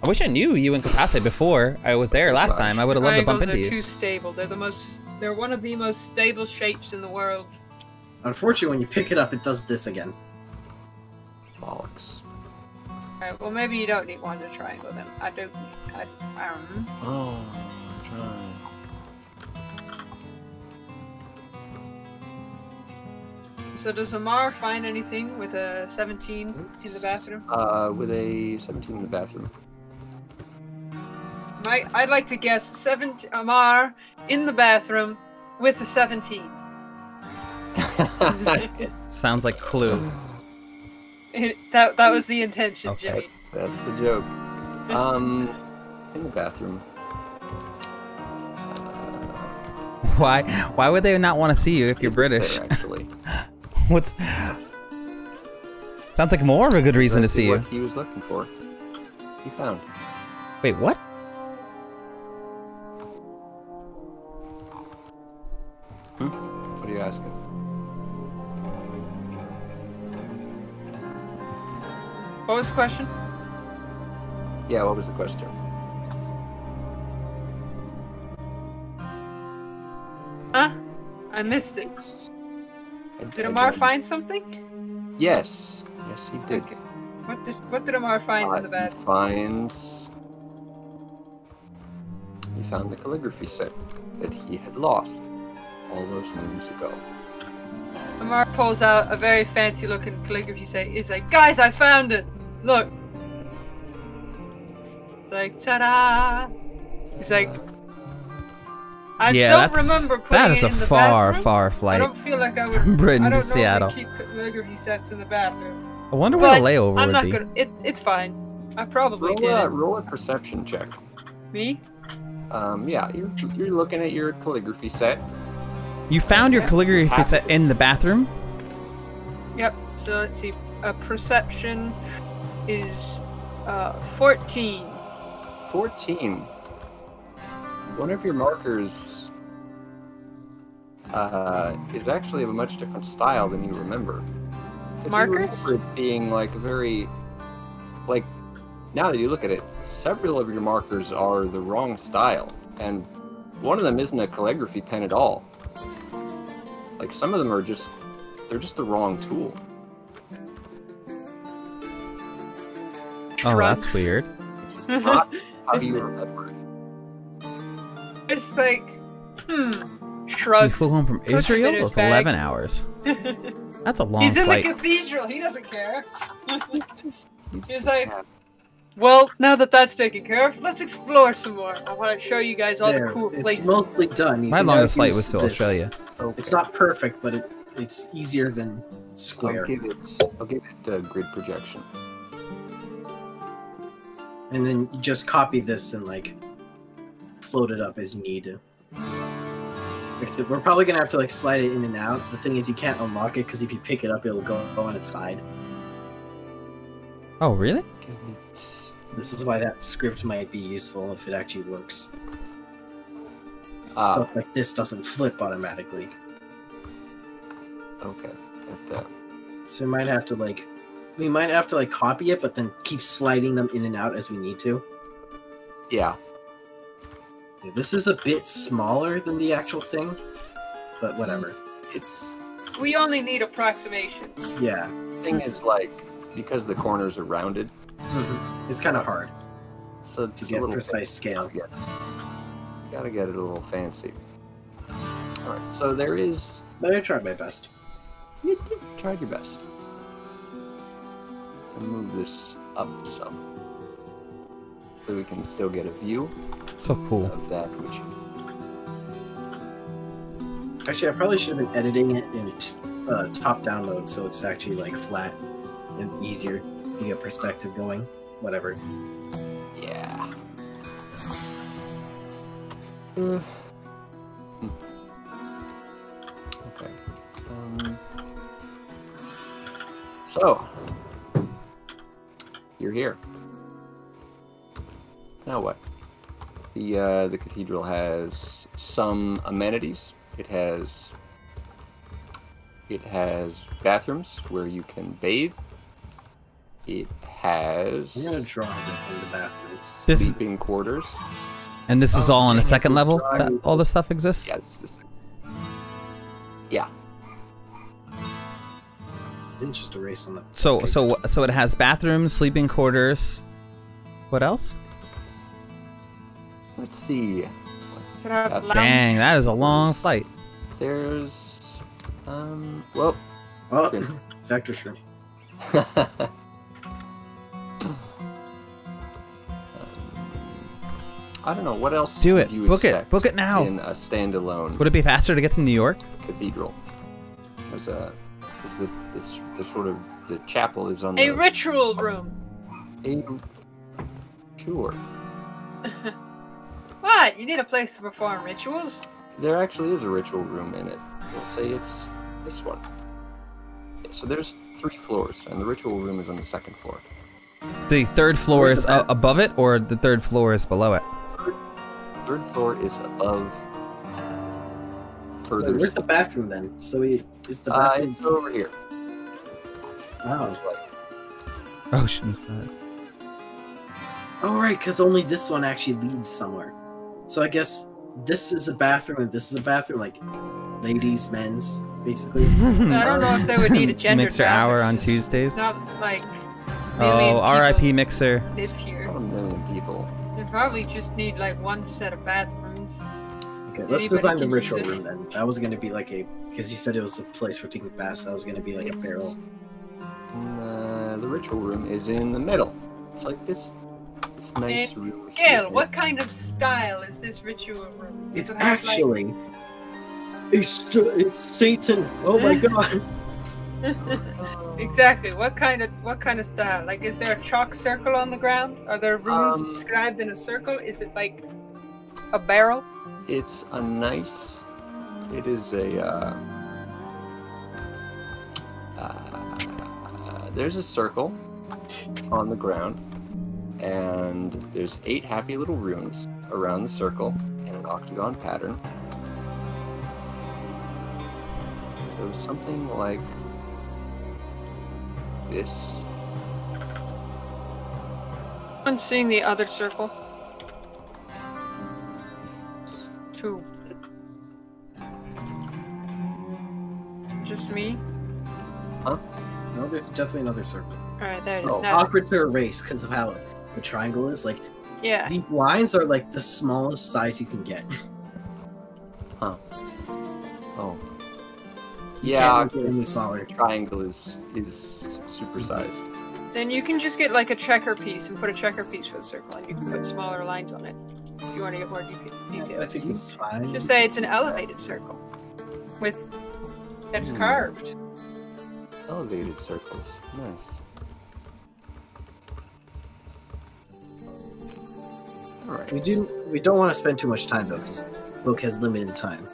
I wish I knew you and Capacit before I was there last time. I would have loved to bump Triangles into are you. too stable. They're one of the most stable shapes in the world. Unfortunately, when you pick it up, it does this again. bollocks. Alright, well maybe you don't need one to triangle then. I don't know. Oh, I'm trying. So does Amar find anything with a 17 in the bathroom? With a 17 in the bathroom. I'd like to guess Amar in the bathroom with a 17. Sounds like Clue. That was the intention, Okay. Jimmy. That's the joke. In the bathroom. Why would they not want to see you if you're It was British? there, actually. What's... Sounds like more of a good reason to see you. What he was looking for. He found. Wait, what? What are you asking? What was the question? Yeah, what was the question? Huh? I missed it. Did Amar find something? Yes. Yes, he did. Okay. What did Amar find in the bathroom? He found the calligraphy set that he had lost all those moons ago. Amar pulls out a very fancy looking calligraphy set. He's like, guys, I found it! Look! Like, ta-da! He's like, I Yeah, don't remember putting that is it a in the far, bathroom. far I flight don't feel like I would. from Britain I to don't Seattle. normally keep calligraphy sets in the bathroom. I wonder where the But layover I'm would not be. gonna. It's fine. I probably Roll a perception check. Me? Yeah, you're looking at your calligraphy set. You found your calligraphy set in the bathroom? Yep. So let's see. Perception is 14. 14. One of your markers is actually of a much different style than you remember. Markers? You remember it being like very, like, now that you look at it, several of your markers are the wrong style, and one of them isn't a calligraphy pen at all. Like, some of them are just, they're just the wrong tool. Oh, that's weird. Not how you remember it. It's like, shrugs. You flew home from Puts Israel? it in his It was 11 bag. hours. That's a long He's in flight. the cathedral. He doesn't care. He's like, well, now that that's taken care of, let's explore some more. I want to show you guys all the cool places. It's mostly done. You My can longest now flight use was to this. Australia. Okay. It's not perfect, but it's easier than square. I'll give it a grid projection. And then you just copy this and like float it up as you need to. Except we're probably gonna have to like slide it in and out. The thing is, you can't unlock it because if you pick it up, it'll go on its side. Oh, really? This is why that script might be useful if it actually works. Stuff like this doesn't flip automatically. Okay. So we might have to like copy it, but then keep sliding them in and out as we need to. Yeah. This is a bit smaller than the actual thing, but whatever. We only need approximation. Yeah. The thing is, like, because the corners are rounded, it's kind of hard. So to get precise scale. You gotta get it a little fancy. Alright, so there is... But I tried my best. You tried your best. I'll move this up some, so we can still get a view. So cool. Of that which... Actually, I probably should have been editing it in top-down mode, so it's actually like flat and easier to get perspective going. Whatever. Yeah. Okay. So you're here. Now what? The cathedral has some amenities. It has bathrooms where you can bathe. It has... I'm gonna draw it in the bathrooms. Sleeping quarters. And this is all on the second level that all this stuff exists? Yeah, it's the second. Yeah. Didn't just erase on the... So it has bathrooms, sleeping quarters. What else? Let's see. Dang, that is a long flight. There's... well... Oh, vector shrimp. I don't know, what else Do it. would you Book it. expect Book it now. in a standalone Would it be faster to get to New York? cathedral? There's the sort of... The chapel is on the... A ritual room. Sure. What? You need a place to perform rituals? There actually is a ritual room in it. We'll say it's this one. So there's 3 floors, and the ritual room is on the 2nd floor. The third floor is above it, or the third floor is below it? Third floor is above. Further. Wait, where's the bathroom then? So is the bathroom it's over here. Oh. Ocean side. Oh right, because only this one actually leads somewhere. So I guess this is a bathroom and this is a bathroom, like ladies, men's, basically. I don't know if they would need a gender Mixer hour on Tuesdays. It's not like Oh, R.I.P. Mixer. live here. Not a million people. They probably just need like one set of bathrooms. Okay, let's Anybody design the can ritual use it. room then. That was gonna be like because you said it was a place for taking baths. That was gonna be like a barrel. And, the ritual room is in the middle. It's like this It's nice. Gale, what kind of style is this ritual room? It's actually... It's Satan. Oh my god. Exactly. What kind of style? Like, is there a chalk circle on the ground? Are there runes inscribed in a circle? Is it like a barrel? It's a nice. It is a. There's a circle on the ground, and there's 8 happy little runes around the circle in an octagon pattern. So something like this. I'm seeing the other circle. 2. Just me? Huh? No, there's definitely another circle. Alright, there it is. Oh, awkward to erase because of how the triangle is. Like, yeah. These lines are like the smallest size you can get. Huh. Oh. You Yeah, can't make it any smaller. The triangle is supersized. Then you can just get like a checker piece and put a checker piece for the circle, and you can put smaller lines on it if you want to get more detail. I think it's fine. Just say it's an elevated circle with that's carved. Elevated circles. Nice. Alright. We don't want to spend too much time though, because the book has limited time.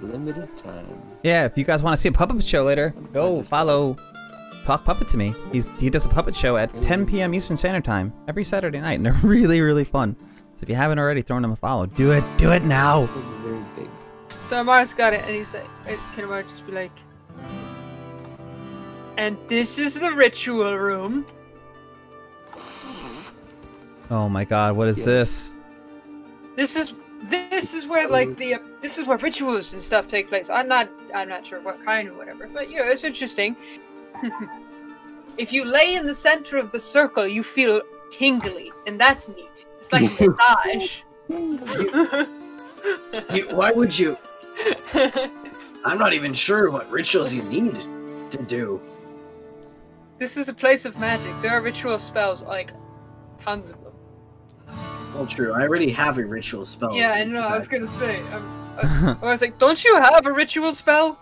Limited time. Yeah, if you guys want to see a puppet show later, go follow Talk Puppet to Me. He does a puppet show at 10 p.m. Eastern Standard Time every Saturday night, and they're really, really fun. So if you haven't already thrown them a follow, do it now. Very big. So Amar's got it, and he's like, can Amar just be like, and this is the ritual room. Oh my god, what is this? This is where like this is where rituals and stuff take place. I'm not sure what kind or whatever, but yeah, it's interesting. If you lay in the center of the circle, you feel tingly, and that's neat. It's like a massage. Why would you? I'm not even sure what rituals you need to do. This is a place of magic. There are ritual spells, like tons of them. Well, true. I already have a ritual spell. Yeah, I know. I was gonna say. I was like, don't you have a ritual spell?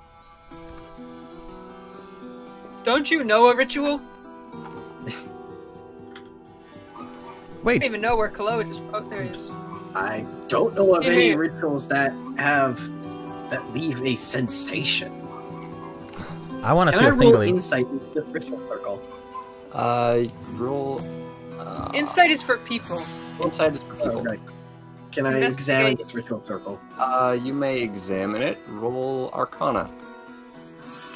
Don't you know a ritual? Wait. I don't even know where Kallow just. Oh, there he is. I don't know of any rituals that leave a sensation. I want to Can feel I roll tingly. insight into the ritual circle? Roll. Insight is for people. Insight is for people. Right. Can I examine this ritual circle? You may examine it. Roll Arcana.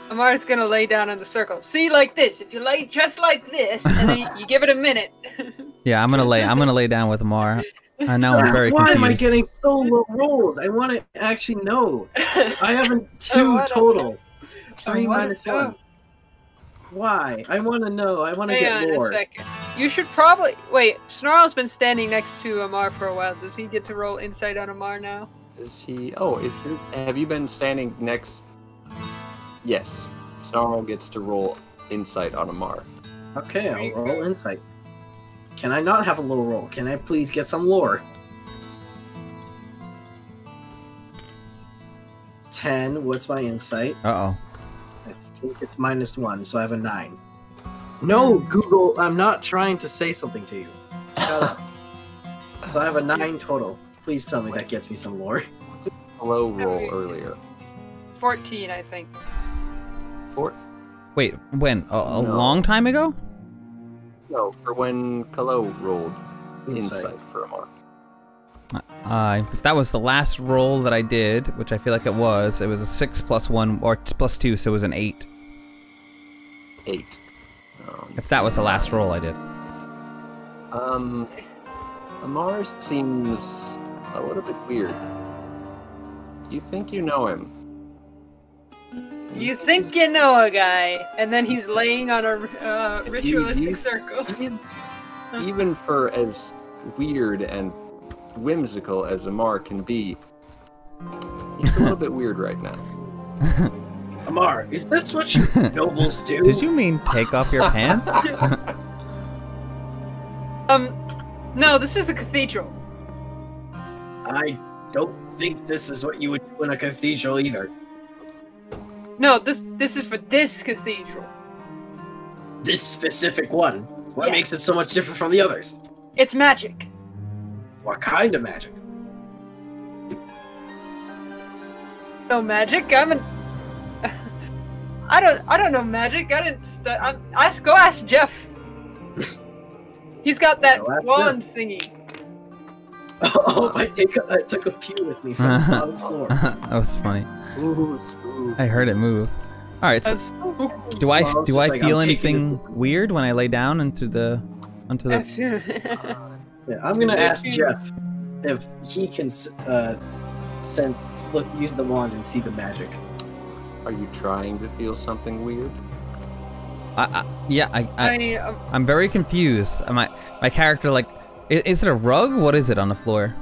Amar's gonna lay down in the circle. See, like this. If you lay just like this, and then you give it a minute. Yeah, I'm gonna lay down with Amar. I know I'm very Why confused. am I getting so low rolls? I want to actually know. I have 2 total. 3 minus 1. Why? I want to know. I want to get Hang on lore. a second. You should probably wait. Snarl's been standing next to Amar for a while. Does he get to roll insight on Amar now? Is he? Oh, have you been standing next? Yes. Snarl gets to roll insight on Amar. Okay, I'll roll insight. Can I not have a low roll? Can I please get some lore? 10. What's my insight? Uh-oh. I think it's -1, so I have a 9. No, Google, I'm not trying to say something to you. Shut up. So I have a 9 total. Please tell me that gets me some lore. Low roll earlier. 14, I think. 4? Wait, when? A No. long time ago? No, for when Kallow rolled insight for Amar. If that was the last roll that I did, which I feel like it was a 6 plus 1 or plus 2, so it was an 8. 8. If that was the last roll I did. Amar seems a little bit weird. You think you know him? You think you know a guy, and then he's laying on a ritualistic circle. Even for as weird and whimsical as Amar can be, he's a little bit weird right now. Amar, is this what you nobles do? Did you mean take off your pants? No, this is the cathedral. I don't think this is what you would do in a cathedral either. No, this is for this cathedral. This specific one. What Yeah. makes it so much different from the others? It's magic. What kind of magic? No magic. I don't know magic. I didn't. Go ask Geoff. He's got that wand thingy. Oh, I took a pew with me from the bottom floor. That was funny. Ooh, spooky. I heard it move. All right. So, do I feel anything weird when I lay down onto the? Yeah, I'm gonna ask Geoff if he can use the wand and see the magic. Are you trying to feel something weird? I'm very confused. My character, like, is it a rug? What is it on the floor?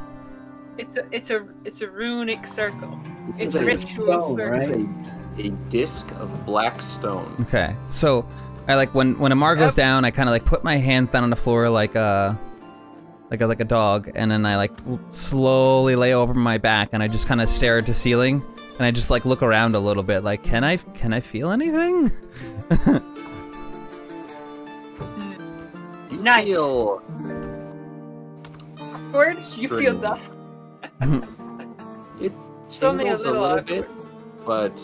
It's a runic circle. It's It's a like a ritual stone, circle. right? A disc of black stone. Okay, so I like when Amar goes down, I kind of like put my hand down on the floor like a dog, and then I like slowly lay over my back, and I just kind of stare at the ceiling, and I just like look around a little bit, like can I feel anything? You Nice. feel Awkward? You feel that? it It's only a tingles little awkward. bit, but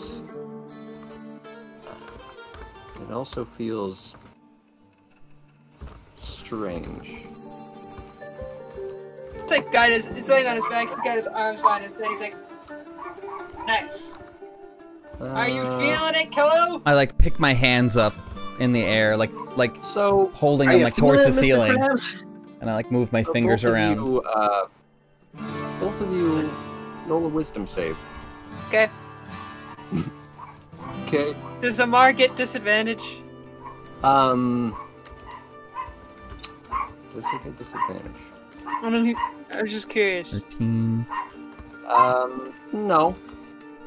it also feels strange. It's like it's laying on his back. He's got his arms behind his head. He's like, nice. Are you feeling it, Kallow? I like pick my hands up in the air, like So holding Are them you like towards feeling the it, Mr. ceiling, Krabs? and I like move my so fingers around. Both of you roll a wisdom save. Okay. Okay. Does Amar get disadvantage? Does he get disadvantage? I don't know. I was just curious. 13. No.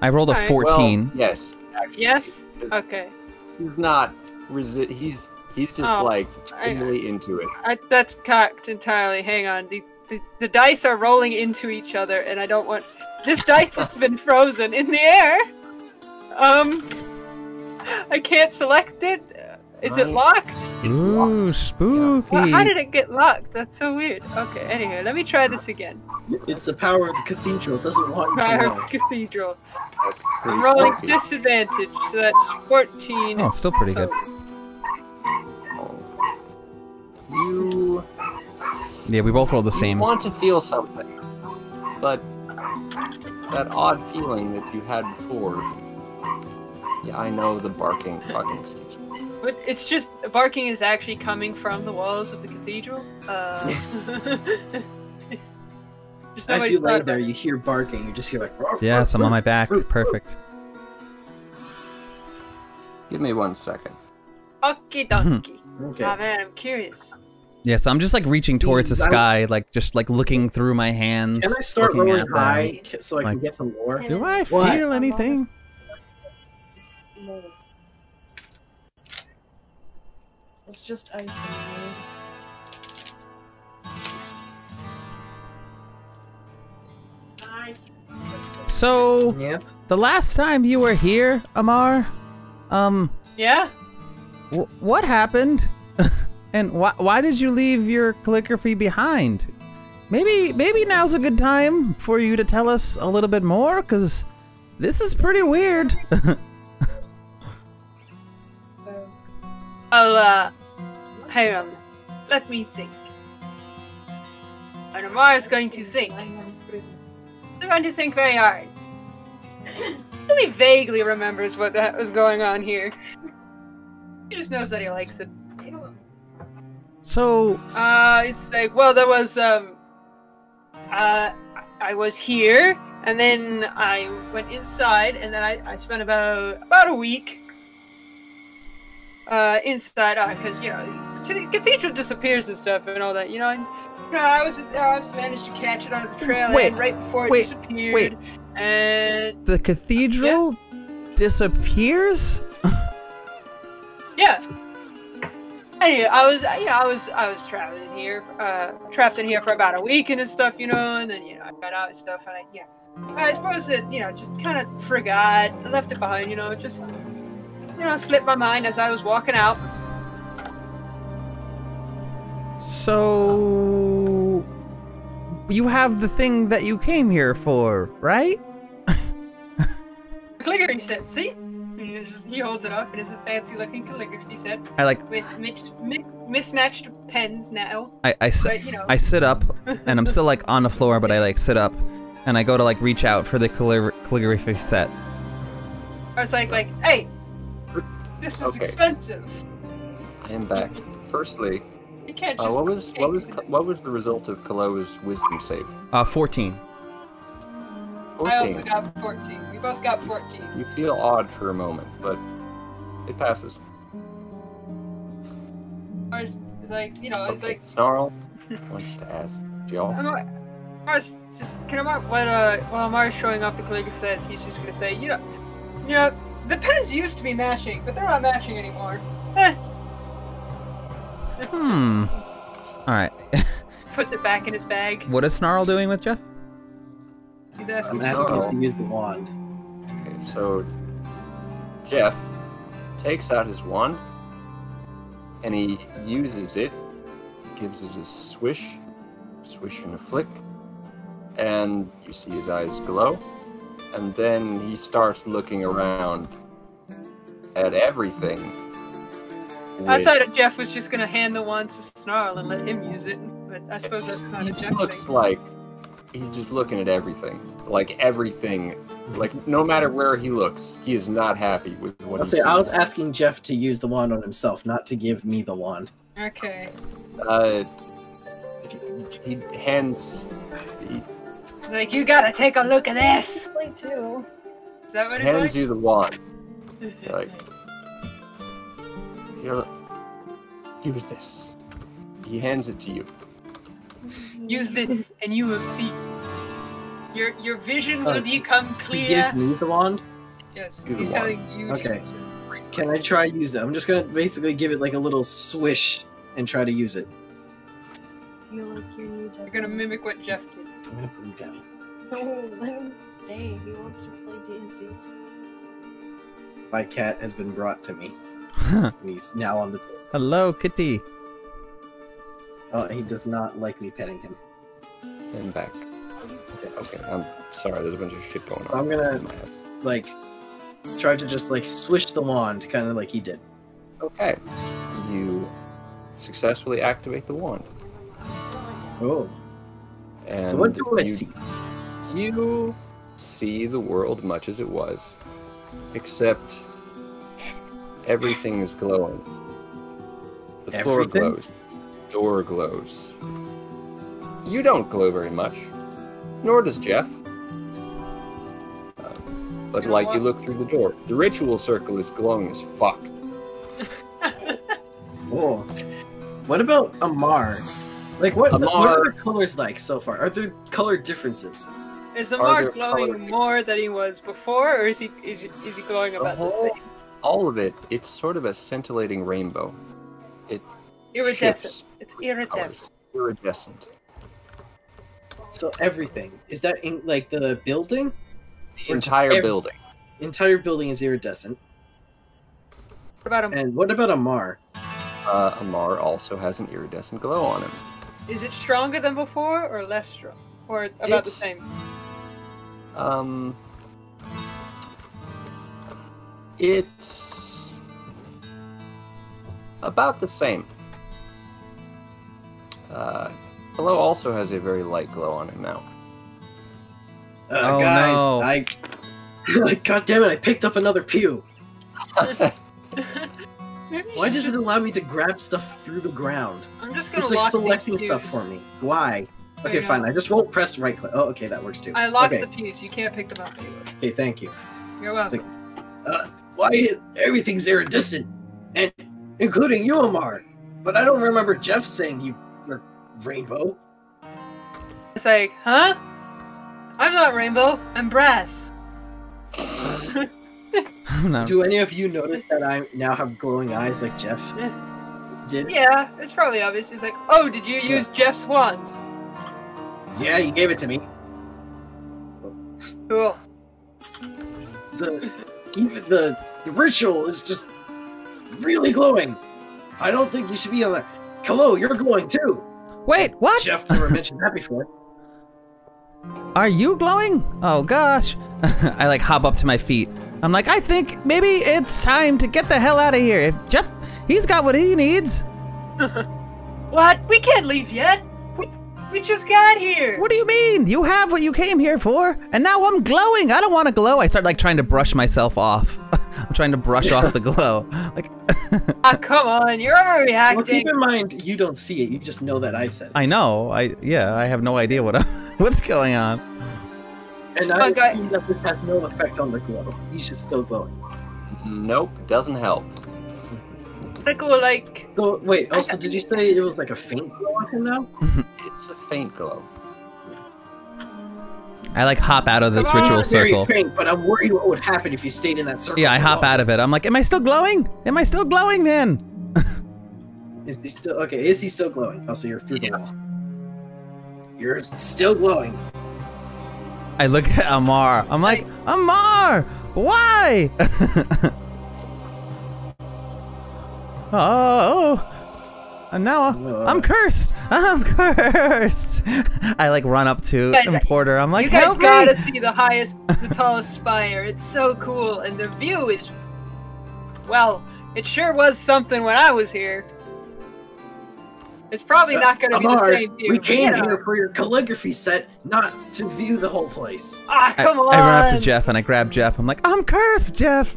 I rolled a Alright. 14. Well, yes. Actually, Yes. Okay. He's not. He's just like totally into it. That's cocked entirely. Hang on. The dice are rolling into each other, and I don't want. This dice has been frozen in the air. I can't select it. Is it locked? Ooh, spooky. Well, how did it get locked? That's so weird. Okay, anyway, let me try this again. It's the power of the cathedral. It doesn't want you to Power know. of the Cathedral. That's pretty I'm rolling spooky. disadvantage, so that's 14. Oh, still pretty good. You Yeah, we both rolled the same. want to feel something, but that odd feeling that you had before. Yeah, I know the barking fucking extension. But it's just barking is actually coming from the walls of the cathedral. Just As nobody's you lay thought there, about it. you hear barking. You just hear like. Yes, I'm on my back. Perfect. Give me 1 second. Okie dokie. Okay. Ah man, I'm curious. Yeah, so I'm just like reaching towards the I don't- sky, like just like looking through my hands. Can I start looking rolling at them. high so I can Like- get some lore? Do I What? feel anything? It's just ice in the So, Yeah. the last time you were here, Amar, Yeah? what happened? And why did you leave your calligraphy behind? Maybe now's a good time for you to tell us a little bit more, because this is pretty weird. Hang on. Let me think. And Amar is going to think. They're going to think very hard. Really vaguely remembers what that was going on here. He just knows that he likes it. So, It's like, well, there was, I was here, and then I went inside, and then I spent about a week, inside, because, you know, the cathedral disappears and stuff and all that, you know, and, you know, I was managed to catch it on the trail right before it disappeared, and... the cathedral disappears? Yeah. Anyway, I was trapped in here for about a week and stuff, you know, and then I got out and stuff, and I suppose that just kind of forgot, I left it behind, just slipped my mind as I was walking out. So you have the thing that you came here for, right? Calligraphy set, see? He holds it up, and it's a fancy-looking calligraphy set. I like with mismatched pens now. I sit up, and I'm still like on the floor, but I like sit up, and I go to like reach out for the calligraphy set. I was like, hey, this is expensive. I am back. Firstly, you can't just what was the result of Kallow's wisdom save? 14. 14. I also got 14. We both got 14. You feel odd for a moment, but it passes. I was like, it's like Snarl wants to ask Geoff. While Amar's showing off the calligraphy, he's just gonna say, the pens used to be matching, but they're not matching anymore. Alright. Puts it back in his bag. What is Snarl doing with Geoff? He's asking him to use the wand. Okay, so Geoff takes out his wand and he uses it, gives it a swish and a flick, and you see his eyes glow, and then he starts looking around at everything. I thought that Geoff was just gonna hand the wand to Snarl and let him use it, but I suppose that's not a Geoff thing. It looks like he's just looking at everything. Like everything. Like no matter where he looks, he is not happy with what he sees. I was asking Geoff to use the wand on himself, not to give me the wand. Okay. He hands... Like, you gotta take a look at this! Like, too. Is that what he it's hands like? you the wand. Like... Use this. He hands it to you. Use this, and you will see. Your vision will become clear. He gives me the wand? Yes, he's telling you to use it. Can I try to use it? I'm just gonna basically give it like a little swish and try to use it. You're gonna mimic what Geoff did. I'm gonna put him down. No, let him stay. He wants to play D&D. My cat has been brought to me. And he's now on the table. Hello, kitty. Oh, he does not like me petting him. And back. Okay, I'm sorry, there's a bunch of shit going on. I'm gonna, like, try to just, like, swish the wand, kind of like he did. Okay. You successfully activate the wand. Oh. And so what do I see? You see the world much as it was, except everything is glowing. The floor glows. The door glows. You don't glow very much, nor does Geoff. But you look through the door. The ritual circle is glowing as fuck. Whoa. What about Amar? Like, what are the colors like so far? Are there color differences? Is Amar glowing more than he was before, or is he glowing about the same? All of it, it's sort of a scintillating rainbow. Iridescent. It's iridescent. Iridescent. So everything. Is that in, like, the building? The entire building. Entire building is iridescent. What about Amar? And what about Amar? Amar also has an iridescent glow on him. Is it stronger than before, or less strong? Or about the same? It's about the same. Kallow also has a very light glow on him now. Guys, no. God damn it, I picked up another pew. Why does it allow me to grab stuff through the ground? I'm just gonna It's like selecting stuff for me. Why? Okay, fine. I just won't press right click. Oh, okay, that works too. I locked the pews. You can't pick them up anymore. Okay, thank you. You're welcome. Like, why is everything's iridescent, and including you, Amar? But I don't remember Geoff saying you were rainbow. It's like, huh? I'm not rainbow. I'm brass. No. Do any of you notice that I now have glowing eyes like Geoff? Did it? Yeah, it's probably obvious. He's like, oh, did you use Geoff's wand? Yeah, you gave it to me. Cool. Even the ritual is just really glowing. I don't think you should be on that. Kallow, you're glowing too. Wait, what? Geoff never mentioned that before. Are you glowing? Oh gosh. I like hop up to my feet. I'm like, I think maybe it's time to get the hell out of here. If Geoff, he's got what he needs. What? We can't leave yet. We just got here. What do you mean? You have what you came here for, and now I'm glowing. I don't want to glow. I start like trying to brush myself off. I'm trying to brush off the glow. Like, ah, come on, you're overreacting. Well, keep in mind, you don't see it. You just know that I said it. I know. I have no idea what's going on. And I assume that this has no effect on the glow. He's just still glowing. Nope, doesn't help. Like. So wait. Also, did you say it was like a faint glow on him now? It's a faint glow. I like hop out of this ritual circle. Very faint, but I'm worried what would happen if you stayed in that circle. Yeah, I hop out of it. I'm like, am I still glowing? Am I still glowing, man? Is he still okay? Is he still glowing? Also, you're through the wall. You're still glowing. I look at Amar. I'm like, Amar, why? Oh. And now I'm cursed. I'm cursed. I like run up to Importer. I'm like, you guys help gotta me. see the tallest spire. It's so cool, and the view is, well, it sure was something when I was here. It's probably not gonna be the same view. We came here for your calligraphy set, not to view the whole place. Ah, come on. I run up to Geoff and I grab Geoff. I'm like, I'm cursed, Geoff.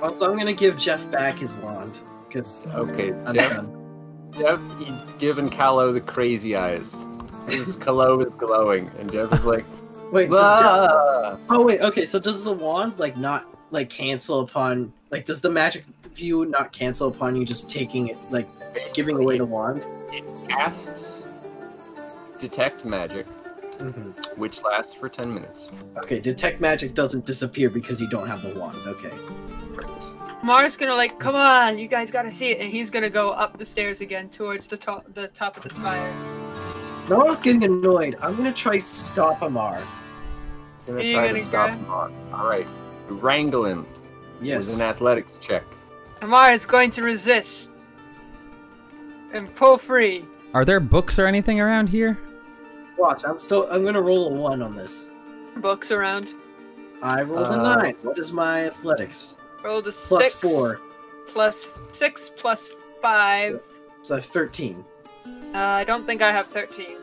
Also, I'm gonna give Geoff back his wand. Okay, Geoff, he's given Kallow the crazy eyes. His Kallow is glowing, and Geoff is like, wait, oh wait, okay, so does the wand not cancel upon, does the magic view not cancel upon you just taking it, giving away the wand? It casts detect magic, which lasts for 10 minutes. Okay, detect magic doesn't disappear because you don't have the wand, okay. Amar's gonna come on, you guys gotta see it, and he's gonna go up the stairs again towards the top of the spire. Snarl's getting annoyed. I'm gonna try stop Amar. Gonna try to stop Amar. Alright. Wrangle him. Yes. With an athletics check. Amar is going to resist. And pull free. Are there books or anything around here? Watch, I'm gonna roll a 1 on this. Books around. I rolled a 9. What is my athletics? Rolled a plus 6. 4. Plus 6 plus 5. So I have 13. I don't think I have 13.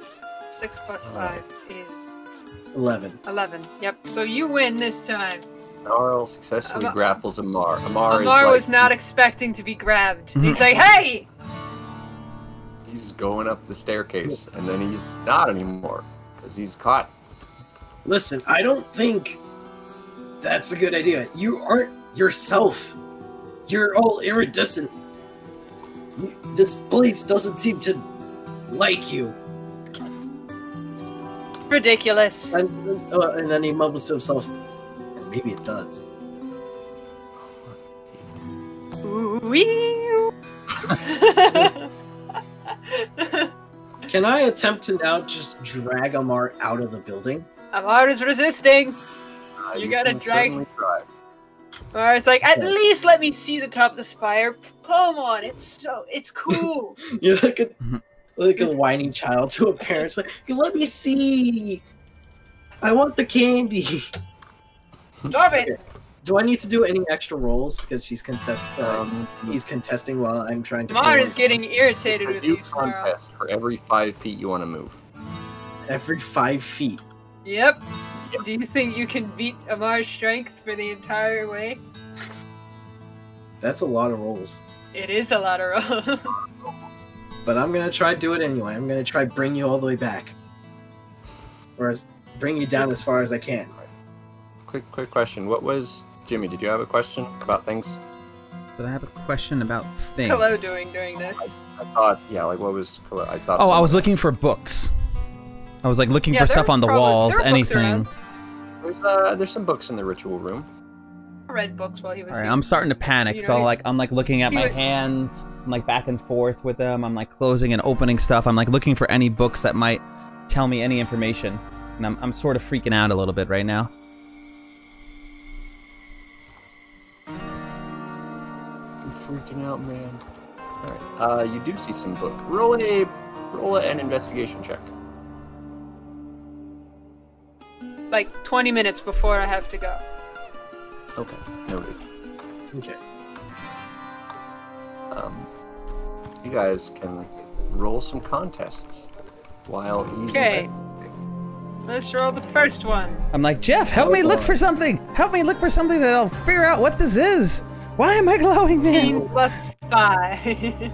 6 plus 5 is 11. 11. Yep. So you win this time. Snarl successfully grapples Amar. Amar was not expecting to be grabbed. He's like, hey! He's going up the staircase, and then he's not anymore, because he's caught. Listen, I don't think that's a good idea. You aren't yourself. You're all iridescent. This place doesn't seem to like you. Ridiculous. And then he mumbles to himself, maybe it does. Can I attempt to now just drag Amar out of the building? Amar is resisting. You gotta drag. Amar's like, at least let me see the top of the spire. Come on, it's cool. You're like a whining child to a parent. It's like, let me see. I want the candy. Stop it. Okay. Do I need to do any extra rolls because he's he's contesting while I'm trying to? Amar is getting irritated with you, Snarl. Contest for every 5 feet you want to move. Every 5 feet. Yep. Do you think you can beat Amar's strength for the entire way? That's a lot of rolls. It is a lot of rolls. But I'm gonna try to do it anyway. I'm gonna try bring you all the way back, or bring you down as far as I can. Quick question. What was Jimmy? Did you have a question about things? Did I have a question about things? Kallow doing during this? I thought, yeah, what was Kallow? I thought. Oh, I was looking for books. I was looking for stuff on the walls, anything. There's some books in the ritual room. read books while he was All right, here. I'm starting to panic. You know, So like, I'm like looking at my hands. I'm like back and forth with them. I'm like closing and opening stuff. I'm like looking for any books that might tell me any information. And I'm sort of freaking out a little bit right now. I'm freaking out, man. All right. You do see some book. Roll an investigation check. Like 20 minutes before I have to go. Okay. Noted. Okay. You guys can roll some contests while eating. Okay. Let's roll the first one. I'm like, Geoff, help me look for something. Help me look for something that'll figure out what this is. Why am I glowing, man? 18 plus 5.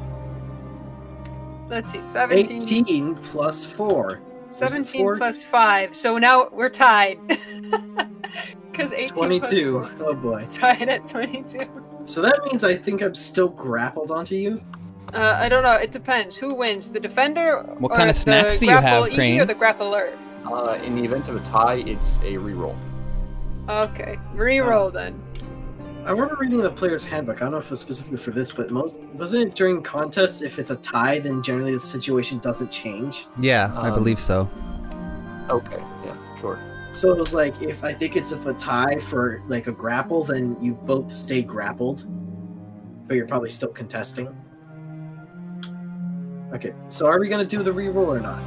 Let's see, 17. 18 plus 4. 17 plus 5. So now we're tied. Because 18 22. plus 4. Oh boy. Tied at 22. So that means I think I'm still grappled onto you? I don't know. It depends. Who wins? The defender? What kind of snacks do you have, Crane? Or the grappler? In the event of a tie, it's a reroll. Okay. Reroll then. I remember reading the player's handbook. I don't know if it was specifically for this, but wasn't it during contests, if it's a tie, then generally the situation doesn't change? Yeah, I believe so. Okay, yeah, sure. So it was like, if a tie for like a grapple, then you both stay grappled, but you're probably still contesting. Okay, so are we gonna do the reroll or not?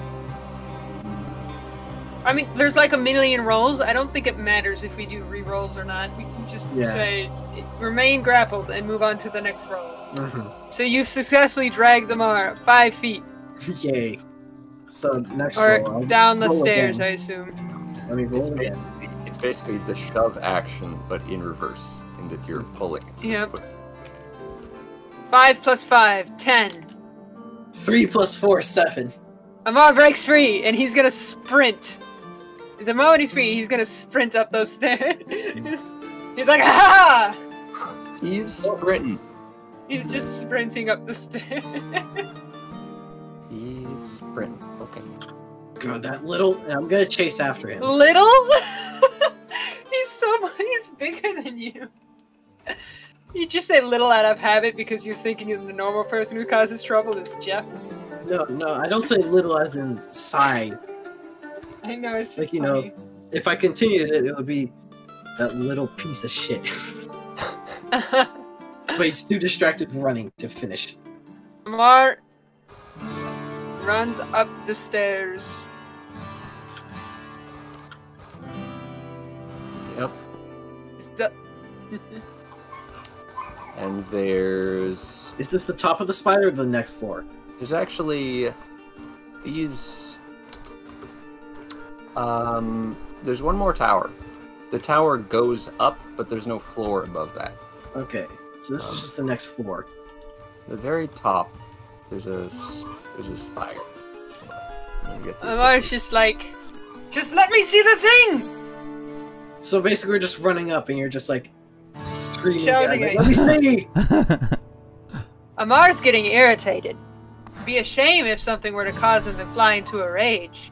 I mean, there's like a million rolls. I don't think it matters if we do re-rolls or not. We can just say, remain grappled and move on to the next roll. So you've successfully dragged Amar 5 feet. Yay. So next or roll. Or down the stairs, again. I assume. Let me roll again. It's basically the shove action, but in reverse, in that you're pulling. Yep. 5 plus 5, 10. 3 plus 4, 7. Amar breaks free, and he's gonna sprint. The moment he's free, he's gonna sprint up those stairs. He's like, ha! He's sprinting. He's just sprinting up the stairs. He's sprinting. Okay. God, that little... I'm gonna chase after him. Little? He's bigger than you. You just say little out of habit because you're thinking of the normal person who causes trouble is Geoff. No, I don't say little as in size. I know, it's just like, you funny. know, if I continued it, it would be that little piece of shit. But he's too distracted running to finish. Amar runs up the stairs. Yep. And there's... Is this the top of the spider or the next floor? There's actually these... there's one more tower. The tower goes up, but there's no floor above that. Okay, so this is just the next floor. The very top, there's a spire. Amar's just like, just let me see the thing! So basically we're just running up and you're just like screaming, shouting like, let me see! Amar's getting irritated. It'd be a shame if something were to cause him to fly into a rage.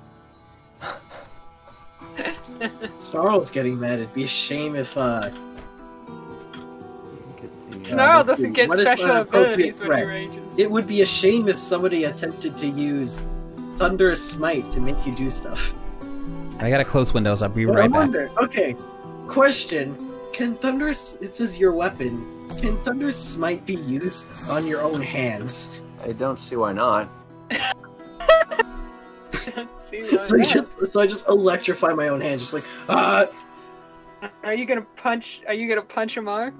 Snarl's getting mad. It'd be a shame if Snarl doesn't get special abilities when he rages. It would be a shame if somebody attempted to use Thunderous Smite to make you do stuff. I gotta close windows. I'll be right back. Okay, question. Can Thunderous... It says your weapon. Can Thunderous Smite be used on your own hands? I don't see why not. So I just electrify my own hands, just like, ah! Are you gonna punch Amar?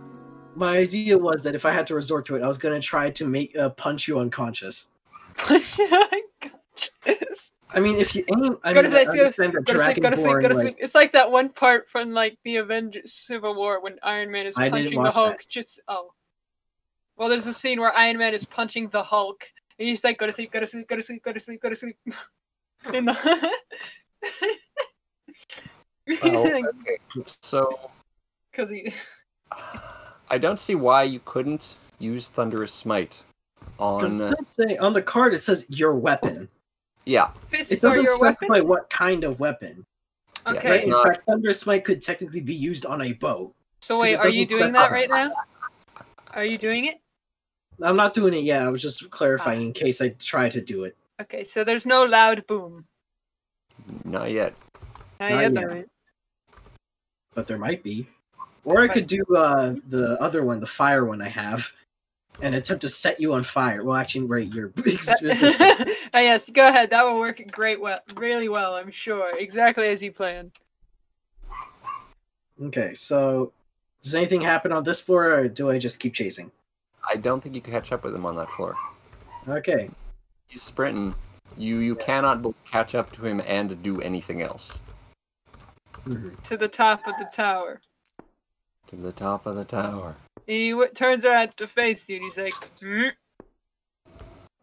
My idea was that if I had to resort to it, I was gonna try to make punch you unconscious. Punch you unconscious? I mean, if you aim... Go to sleep. It's like that one part from, like, the Avengers Civil War when Iron Man is punching the Hulk. Well, there's a scene where Iron Man is punching the Hulk, and he's like, go to sleep, go to sleep, go to sleep, go to sleep, go to sleep. In the... Well, okay. So... Because he... I don't see why you couldn't use Thunderous Smite on... Because it does say, on the card, it says your weapon. Yeah. Fists it doesn't your specify weapon? what kind of weapon. Okay. Right? In fact, Thunderous Smite could technically be used on a bow. So wait, are you doing that right now? Are you doing it? I'm not doing it yet. I was just clarifying in case I try to do it. Okay, so there's no loud boom. Not yet. Not yet. Right? But there might be. Or I could do the other one, the fire one I have, and attempt to set you on fire. Well, actually, right, you're yes, go ahead. That will work really well, I'm sure. Exactly as you planned. Okay, so does anything happen on this floor, or do I just keep chasing? I don't think you can catch up with him on that floor. Okay. He's sprinting. You cannot both catch up to him and do anything else. To the top of the tower. To the top of the tower. He turns around to face you and he's like, hmm?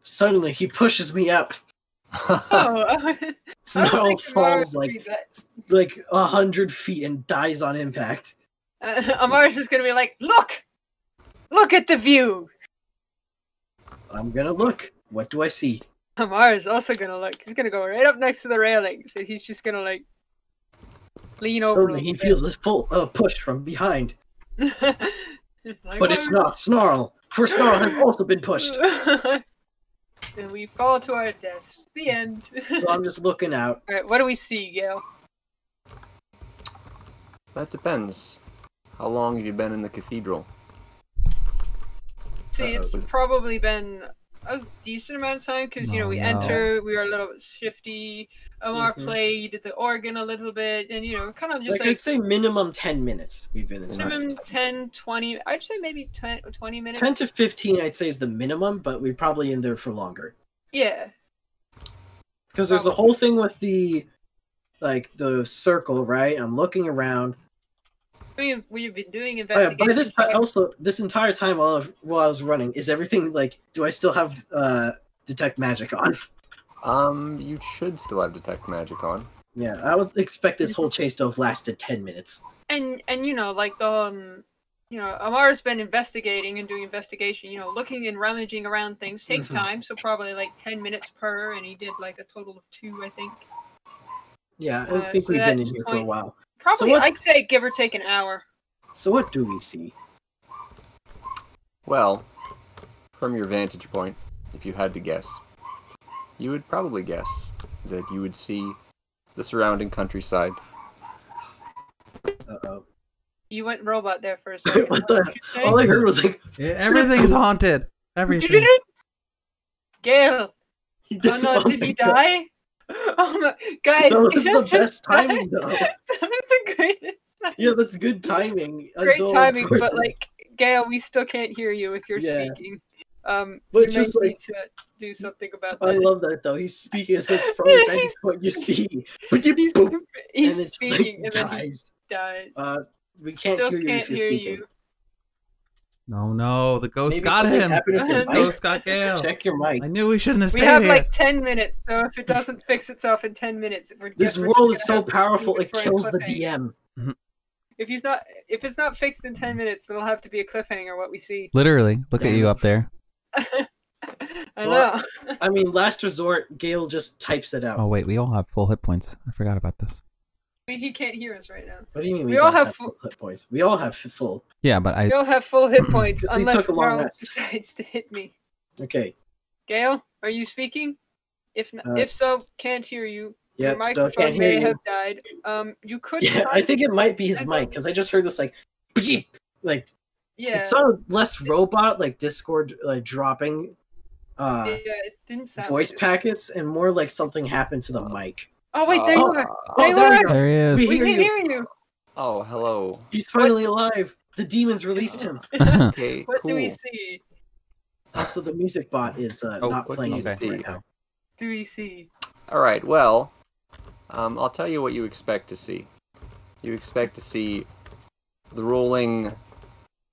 Suddenly, he pushes me up. Oh, Snarl falls like 100 feet and dies on impact. Amar's just gonna be like, look! Look at the view! I'm gonna look. What do I see? Amar is also gonna look. He's gonna go right up next to the railing, so he's just gonna like lean over. Suddenly he feels a full push from behind. But it's not Snarl, for Snarl has also been pushed. And we fall to our deaths. The end. So I'm just looking out. Alright, what do we see, Gale? That depends. How long have you been in the cathedral? See, it's probably been a decent amount of time, because, you know, we enter, we were a little bit shifty, Amar played the organ a little bit, and, you know, kind of just like... I'd say minimum 10 minutes we've been inside. Minimum 10, 20, I'd say maybe 10, 20 minutes. 10 to 15 I'd say is the minimum, but we're probably in there for longer. Yeah. Because there's the whole thing with the, like, the circle, right? I'm looking around. We've been doing investigations. By this time, also, this entire time while I was running, is everything, like, do I still have Detect Magic on? You should still have Detect Magic on. Yeah, I would expect this whole chase to have lasted 10 minutes. And you know, like, the, you know, Amar's been investigating and doing investigation, you know, looking and rummaging around things takes time, so probably, like, 10 minutes per, and he did, like, a total of 2, I think. Yeah, I think we've been in here for a while. Probably, so I'd say give or take an hour. So what do we see? Well, from your vantage point, if you had to guess, you would probably guess that you would see the surrounding countryside. Uh-oh. You went robot there for a second. What the? All I heard was like... Everything's haunted. Everything. Gale! Oh no, did he die? Oh my, guys, that was the best timing, though. That was the greatest timing. Yeah, that's good timing. Great timing, but like, Gale, we still can't hear you if you're speaking. But you just may like need to do something about I that. love that though. He's speaking as if from his vantage point you see. He's speaking and then he dies. We can't still hear you can't if you're hear speaking. you. No, the ghost Maybe got him. The ghost got Gale. Check your mic. I knew we shouldn't have stayed We have here. like 10 minutes, so if it doesn't fix itself in 10 minutes, this world is so powerful it kills the DM. If it's not fixed in 10 minutes, it'll have to be a cliffhanger. What we see. Literally, look at you up there. I know. I mean, last resort, Gale just types it out. Oh wait, we all have full hit points. I forgot about this. He can't hear us right now. What do you mean? We all have full hit points. We all have full. Yeah, but we all have full hit points unless Snarl decides to hit me. Okay. Gale, are you speaking? If so, can't hear you. Yeah, your microphone may have died. You could. Yeah, I think it might be his mic because I just heard this like, yeah. It sounded less robot, like Discord, like dropping. Yeah, it didn't sound voice like packets, and more like something happened to the mic. Oh wait, there you are. There he is. We can hear you. Oh, hello. He's finally alive. The demons released him. Okay, what cool. do we see? Also, the music bot is not playing music right now. Do we see? All right. Well, I'll tell you what you expect to see. You expect to see the rolling,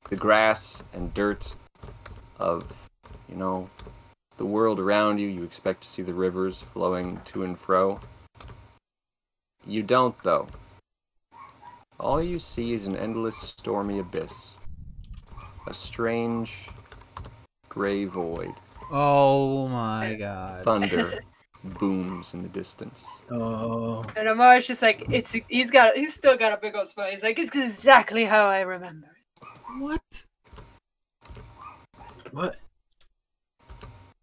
the grass and dirt of, you know, the world around you. You expect to see the rivers flowing to and fro. You don't, though. All you see is an endless stormy abyss. A strange, gray void. Oh my god. Thunder booms in the distance. Oh. And Amar's just like, he's still got a big old smile. He's like, it's exactly how I remember it. What? What?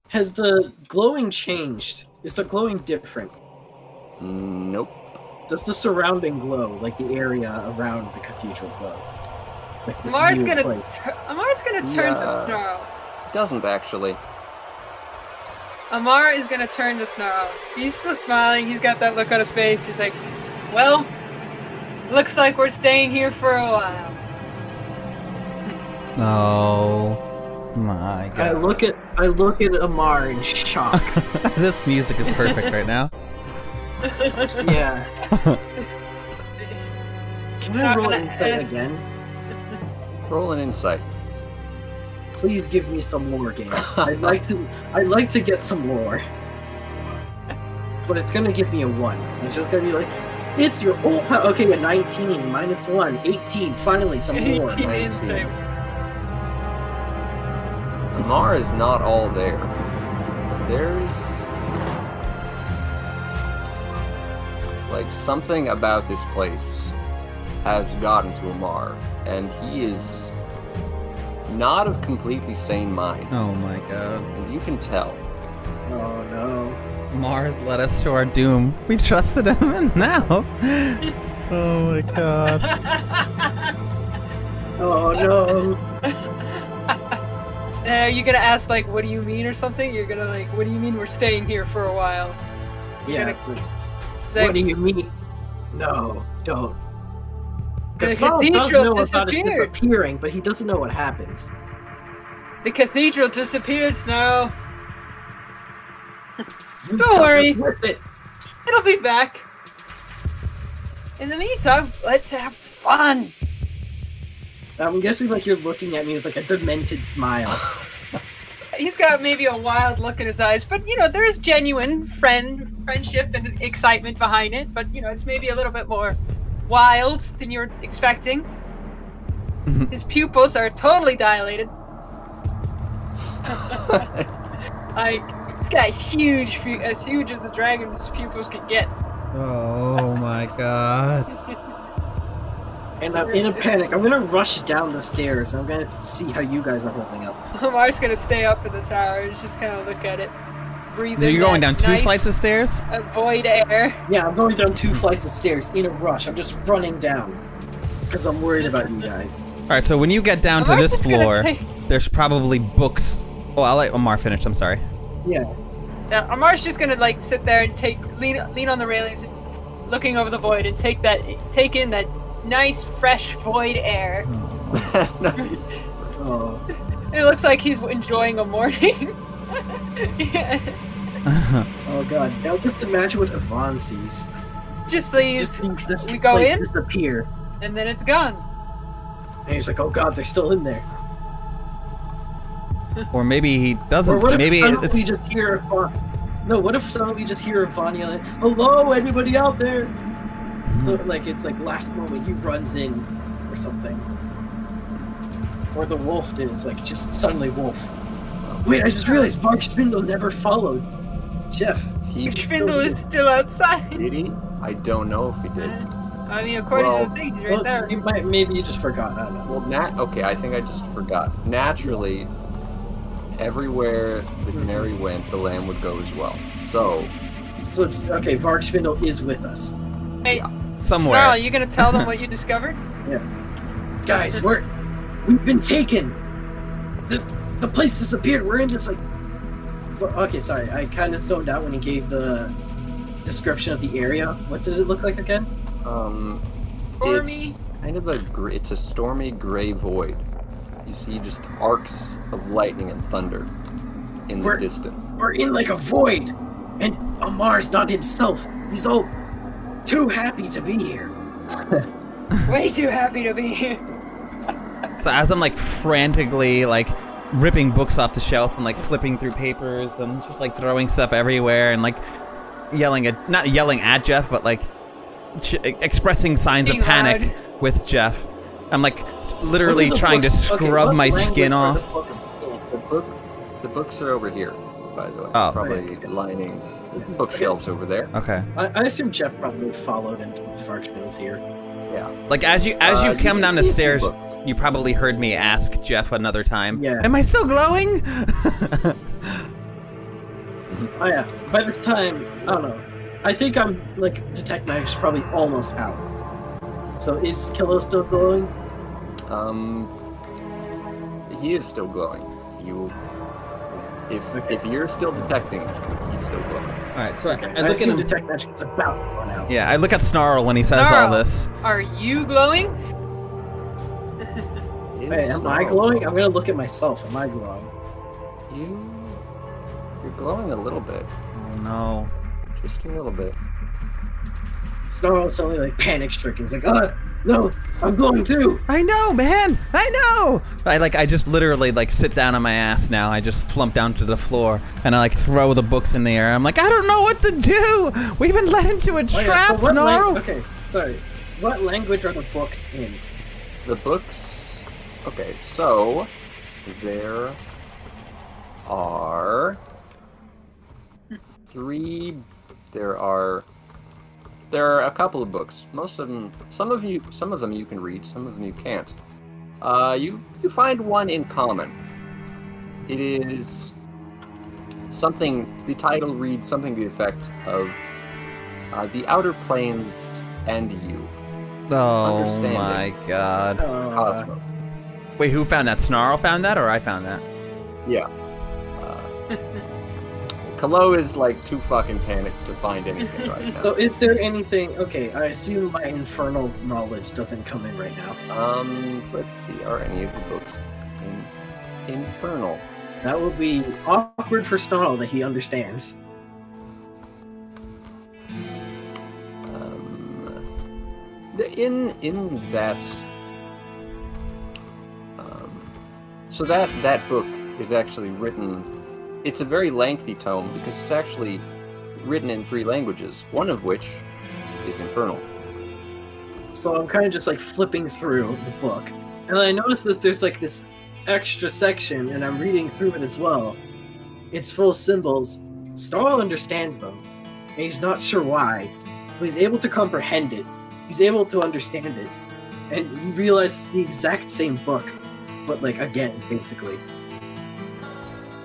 Has the glowing changed? Is the glowing different? Nope. Does the surrounding glow, like the area around the cathedral glow? Like this Amar's new gonna place? turn to Snarl. Doesn't actually. Amar is gonna turn to Snarl. He's still smiling. He's got that look on his face. He's like, well, looks like we're staying here for a while. Oh my god. I look at Amar in shock. This music is perfect right now. Yeah. Can I roll insight again? Roll an insight. Please give me some lore, game. I'd like to get some lore. But it's gonna give me a 1. It's just gonna be like, it's your old okay, a 19 minus 1, 18. Finally, some lore. 18 insight. Amar is not all there. There's like something about this place has gotten to Amar, and he is not of completely sane mind. Oh my god. And you can tell. Oh no. Mars led us to our doom. We trusted him, and now... Oh my god. Oh no. Are you gonna ask, like, what do you mean or something? You're gonna, like, what do you mean we're staying here for a while? Yeah. Like, What do you mean? No, don't. The Because Snarl does cathedral know about it disappeared. disappearing, but he doesn't know what happens. The cathedral disappeared, Snarl. You Don't worry. with it. It'll be back. In the meantime, let's have fun. I'm guessing like you're looking at me with like a demented smile. He's got maybe a wild look in his eyes, but you know, there is genuine friendship and excitement behind it, but you know, it's maybe a little bit more wild than you're expecting. His pupils are totally dilated. Like, he's got huge, as huge as a dragon's pupils can get. Oh my god. And I'm in a panic. I'm gonna rush down the stairs. I'm gonna see how you guys are holding up. Lamar's gonna stay up in the tower and just kind of look at it. Breathe in. You're going that down nice, 2 flights of stairs? void air. Yeah, I'm going down 2 flights of stairs in a rush. I'm just running down. Because I'm worried about you guys. Alright, so when you get down to Amar's this just gonna floor, take- there's probably books. Oh, I'll let Amar finish, I'm sorry. Yeah. Yeah, Amar's just gonna like sit there and lean on the railings, and looking over the void, and take in that nice fresh void air. Nice. Oh. It looks like he's enjoying a morning. Yeah. Oh god. Now just imagine what Yvonne sees. Just sees Just sees this we go place in, disappear. and then it's gone. And he's like, oh god, they're still in there. Or maybe he doesn't. Or what if Maybe suddenly it's... we just hear No, what if suddenly we just hear Yvonne yelling, hello, anybody out there? So like it's like last moment he runs in or something. Or the wolf did, it's like just suddenly wolf. Wait, I just realized Varg Spindle never followed Geoff. Spindle is still outside. Did he? I don't know if he did. I mean, according to the thing, he's right there. Maybe you just forgot. I don't know. Well, okay, I think I just forgot. Naturally, everywhere the canary went, the lamb would go as well. So okay, Varg Spindle is with us. Hey, somewhere. Snarl, are you gonna tell them what you discovered? Yeah. Guys, we've been taken. The place disappeared. We're in this like. Okay, sorry. I kind of zoned out when he gave the description of the area. What did it look like again? Stormy. It's kind of it's a stormy gray void. You see just arcs of lightning and thunder in the distance. We're in like a void, and Amar's not himself. He's all too happy to be here. Way too happy to be here. So as I'm like frantically like ripping books off the shelf and like flipping through papers and just like throwing stuff everywhere and like not yelling at Geoff, but like expressing signs of panic with Geoff. I'm like literally trying to scrub my skin off. The books are over here. by the way. Oh. Probably lining bookshelves over there. Okay. I assume Geoff probably followed into the Farchville's here. Yeah. Like as you come down the see a few stairs, books. you probably heard me ask Geoff another time. Yeah. Am I still glowing? Oh yeah. By this time, I don't know. I think I'm like detect magic's probably almost out. So is Kallow still glowing? He is still glowing. If you're still detecting him, he's still glowing. All right. So Okay. I I look at assume him. detect magic is about to run out. Yeah, I look at Snarl when he says all Snarl. this. Are you glowing? Hey, am I glowing? I'm gonna look at myself. Am I glowing? You're glowing a little bit. Oh no. Just a little bit. Snarl's suddenly like panic stricken. He's like, no, I'm glowing too. I know, man. I know. I just literally like sit down on my ass now. I just flump down to the floor and I like throw the books in the air. I'm like, I don't know what to do. We've been led into a trap, so Snarl. okay, sorry. What language are the books in? The books. Okay, so there are three. There are a couple of books. Most of them, some of them you can read, some of them you can't. You find one in common. It is something. The title reads something to the effect of "The Outer Planes and You." Oh my god. Cosmos. Wait, who found that? Snarl found that, or I found that? Yeah. Kallow is like too fucking panicked to find anything right now. So is there anything... Okay, I assume my infernal knowledge doesn't come in right now. Let's see. Are any of the books in infernal? That will be awkward for Snarl that he understands. In that... So that book is actually written... It's a very lengthy tome because it's actually written in 3 languages, one of which is Infernal. So I'm kind of just like flipping through the book, and I notice that there's like this extra section, and I'm reading through it as well. It's full of symbols. Snarl understands them, and he's not sure why, but he's able to comprehend it. He's able to understand it, and you realize it's the exact same book, but like again, basically.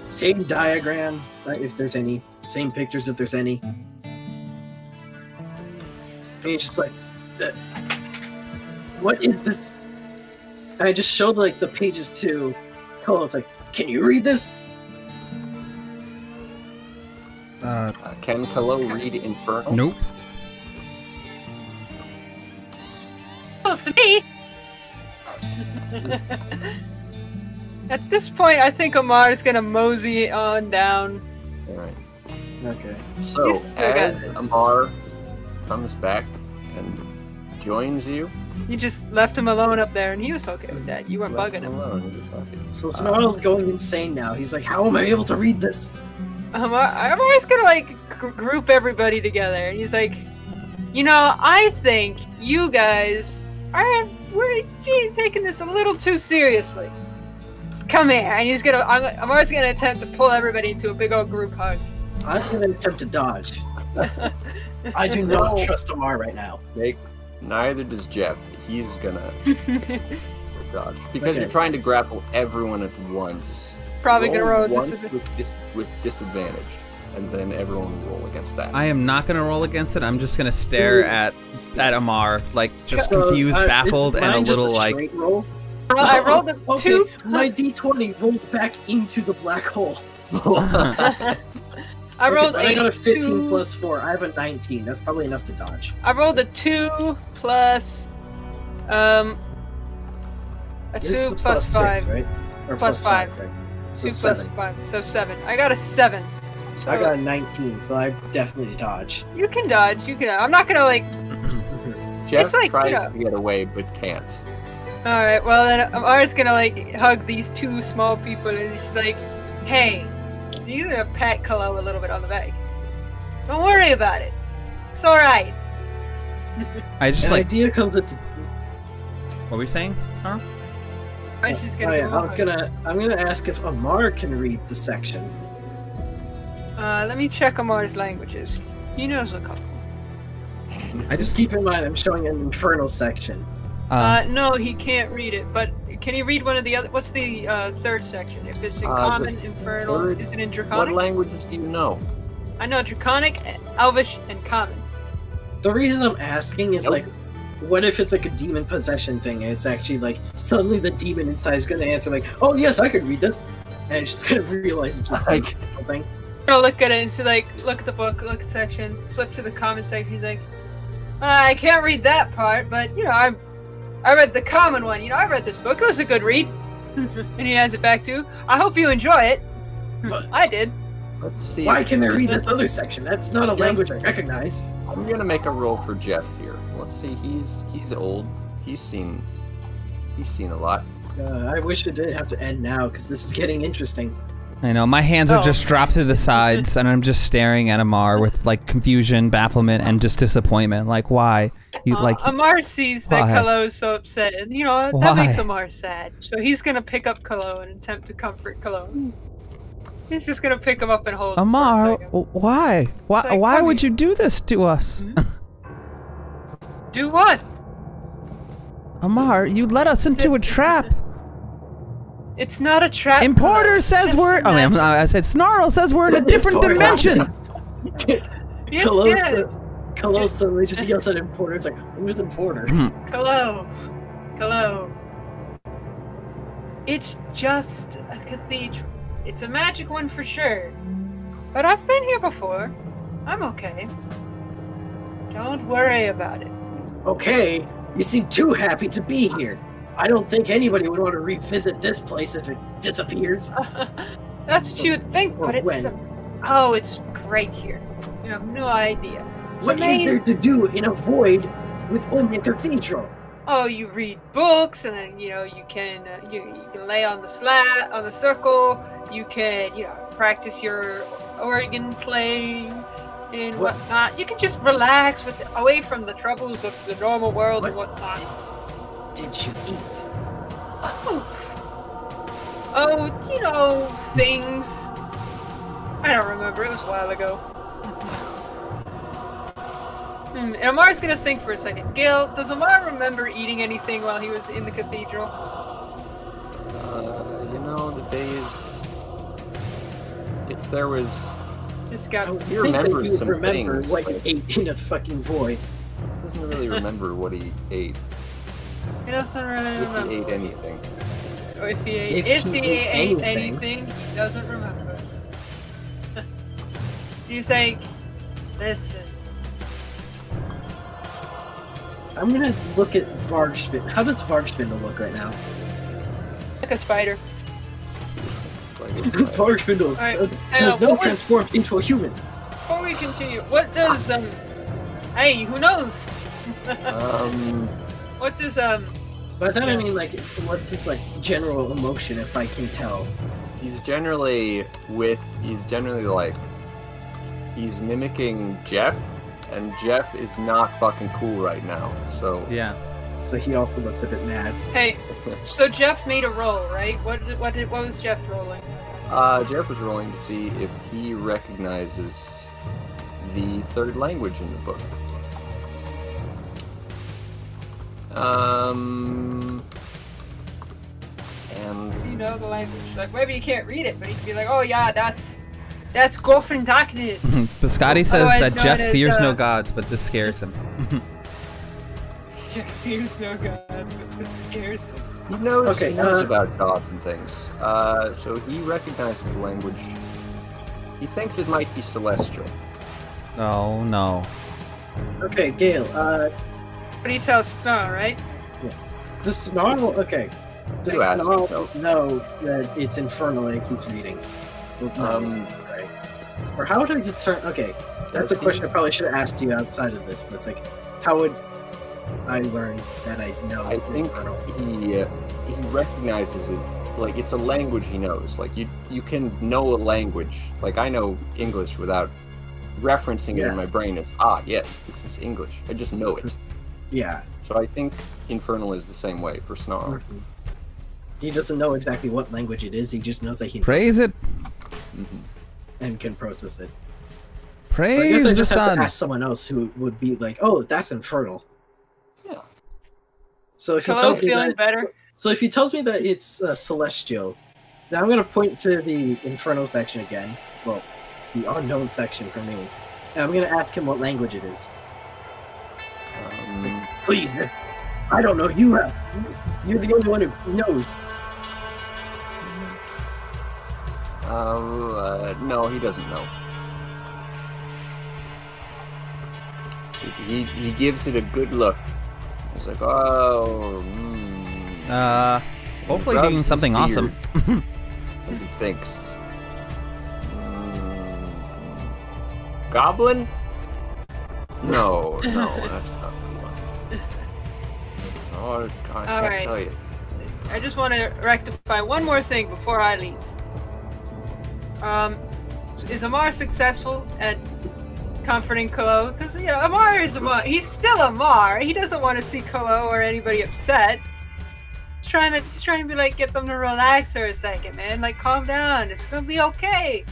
Same diagrams, right, if there's any. Same pictures, if there's any. And he's just like, what is this? And I just showed like the pages to Kallow. It's like, can you read this? Can Kallow read Infernal? Nope. Close to me. At this point, I think Amar is gonna mosey on down. Alright. Okay. So, You still got as this. Amar comes back and joins you... You just left him alone up there, and he was okay with that. You weren't left bugging him. alone, he was okay. So Snarl's going insane now. He's like, how am I able to read this? I'm always gonna like group everybody together, and he's like, you know, I think you guys we're taking this a little too seriously. Come here, and he's gonna. I'm always gonna attempt to pull everybody into a big old group hug. I'm gonna attempt to dodge. I do not trust Amar right now. Neither does Geoff. He's gonna dodge because Okay. you're trying to grapple everyone at once. Probably gonna roll a once disadvantage. with disadvantage, and then everyone will roll against that. I am not gonna roll against it. I'm just gonna stare at Amar, like just So, confused, is baffled, and a mine just little like. straight roll? I rolled a Okay, 2. my D20 rolled back into the black hole. I rolled I got a 15 2. plus 4. I have a 19. That's probably enough to dodge. I rolled a 2 plus a 2 This is plus 5. 6, right? Or Plus 5. right? 2 So plus 7. 5, so 7. I got a 7. So I got a 19, so I definitely dodge. You can dodge. You can. I'm not gonna like. Jeff It's like, tries you know. to get away but can't. All right. Well, then Amar's gonna like hug these 2 small people, and he's like, "Hey, you're gonna pat Kallow a little bit on the back. Don't worry about it. It's all right." I just An like. idea comes into... What were you saying, Snarl? I'm just Oh, gonna. yeah, I'm gonna ask if Amar can read the section. Let me check Amar's languages. He knows a couple. I just keep in mind I'm showing an infernal section. No, he can't read it. But can he read one of the other? What's the third section? If it's in Common, Infernal, is it in Draconic? What languages do you know? I know Draconic, Elvish, and Common. The reason I'm asking is like, what if it's like a demon possession thing? And it's actually like suddenly the demon inside is gonna answer like, "Oh yes, I could read this," and it's just gonna realize it's like something. I'm gonna look at it and see, like, look at the book, look at the section, flip to the Common section. He's like, I can't read that part, but you know, I read the Common one. You know, I read this book. It was a good read. And he hands it back to you. I hope you enjoy it. But I did. Let's see. Why can I read this other section? That's not a language I recognize. I'm gonna make a roll for Geoff here. Let's see. He's old. He's seen a lot. I wish it didn't have to end now because this is getting interesting. I know, my hands are just dropped to the sides, and I'm just staring at Amar with like confusion, bafflement, and just disappointment. Like, why? Amar sees that Kallow's so upset, and you know that makes Amar sad. So he's gonna pick up Kallow and attempt to comfort Kallow. He's just gonna pick him up and hold him Amar, for a second. why? Why would you do this to us? Do what? Amar, you led us into a trap. It's not a trap. Importer says we're. Oh, I said Snarl says we're in a different dimension. Yes, Kallow suddenly just yells at Importer. It's like, who's Importer? Kallow. It's just a cathedral. It's a magic one for sure. But I've been here before. I'm okay. Don't worry about it. Okay, you seem too happy to be here. I don't think anybody would want to revisit this place if it disappears. That's what you would think, but it's... it's great here. You have no idea. What is there to do in a void with only a cathedral? Oh, you read books, and then you can you can lay on the circle. You can practice your organ playing and whatnot. You can just relax away from the troubles of the normal world and whatnot. Did you eat? Oh, things. I don't remember. It was a while ago. Amar's gonna think for a second. Gale, does Amar remember eating anything while he was in the cathedral? The days... If there was... Just got... He remembers some remember things. What he ate in a fucking void. He doesn't really remember what he ate. He doesn't really remember. If he ate anything. Or if he ate anything, he doesn't remember. You think, listen. I'm gonna look at Vargspindle. How does Vargspindle look right now? Like a spider. Vargspindle has now transformed into a human. Before we continue, what does hey, who knows? What does By that I mean like, what's his like general emotion, if I can tell? He's generally like, he's mimicking Geoff, and Geoff is not fucking cool right now. So yeah. So he also looks a bit mad. Hey, so Geoff made a roll, right? What was Geoff rolling? Geoff was rolling to see if he recognizes the third language in the book. And you know the language. Like maybe you can't read it, but you can be like, oh yeah, that's Gofrindaknid. Biscotti says that Geoff fears no gods, but this scares him. Geoff fears no gods, but this scares him. He knows about gods and things. So he recognizes the language. He thinks it might be celestial. Oh no. Okay, Gale, What do you tell Snarl, right? Yeah. The Snarl, okay. Does Snarl know that it's infernal like he's reading? Right. Or how would I determine... Okay, that's a question I probably should have asked you outside of this, but it's like, how would I learn that I know I think infernal? He recognizes it, like it's a language he knows. Like you can know a language. Like I know English without referencing it in my brain as, yes, this is English. I just know it. Yeah. So I think infernal is the same way for Snarl. Mm-hmm. He doesn't know exactly what language it is, he just knows that he knows Praise it. and can process it. Praise so I guess I just the have sun. to ask someone else who would be like, "Oh, that's infernal." Yeah. So if he Kallow tells me feeling that, better? So if he tells me that it's celestial, now I'm gonna point to the infernal section again. Well, the unknown section for me, and I'm gonna ask him what language it is. Please, I don't know. You ask. You're the only one who knows. No, he doesn't know. He gives it a good look. He's like, oh. Hopefully doing something awesome. As he thinks. Goblin? No, that's not the one. Oh, I can't tell you. I just want to rectify one more thing before I leave. Is Amar successful at comforting Kallow? Because, you know, Amar is Amar. He's still Amar. He doesn't want to see Kallow or anybody upset. He's trying to be like, get them to relax for a second, man. Like, calm down. It's gonna be okay.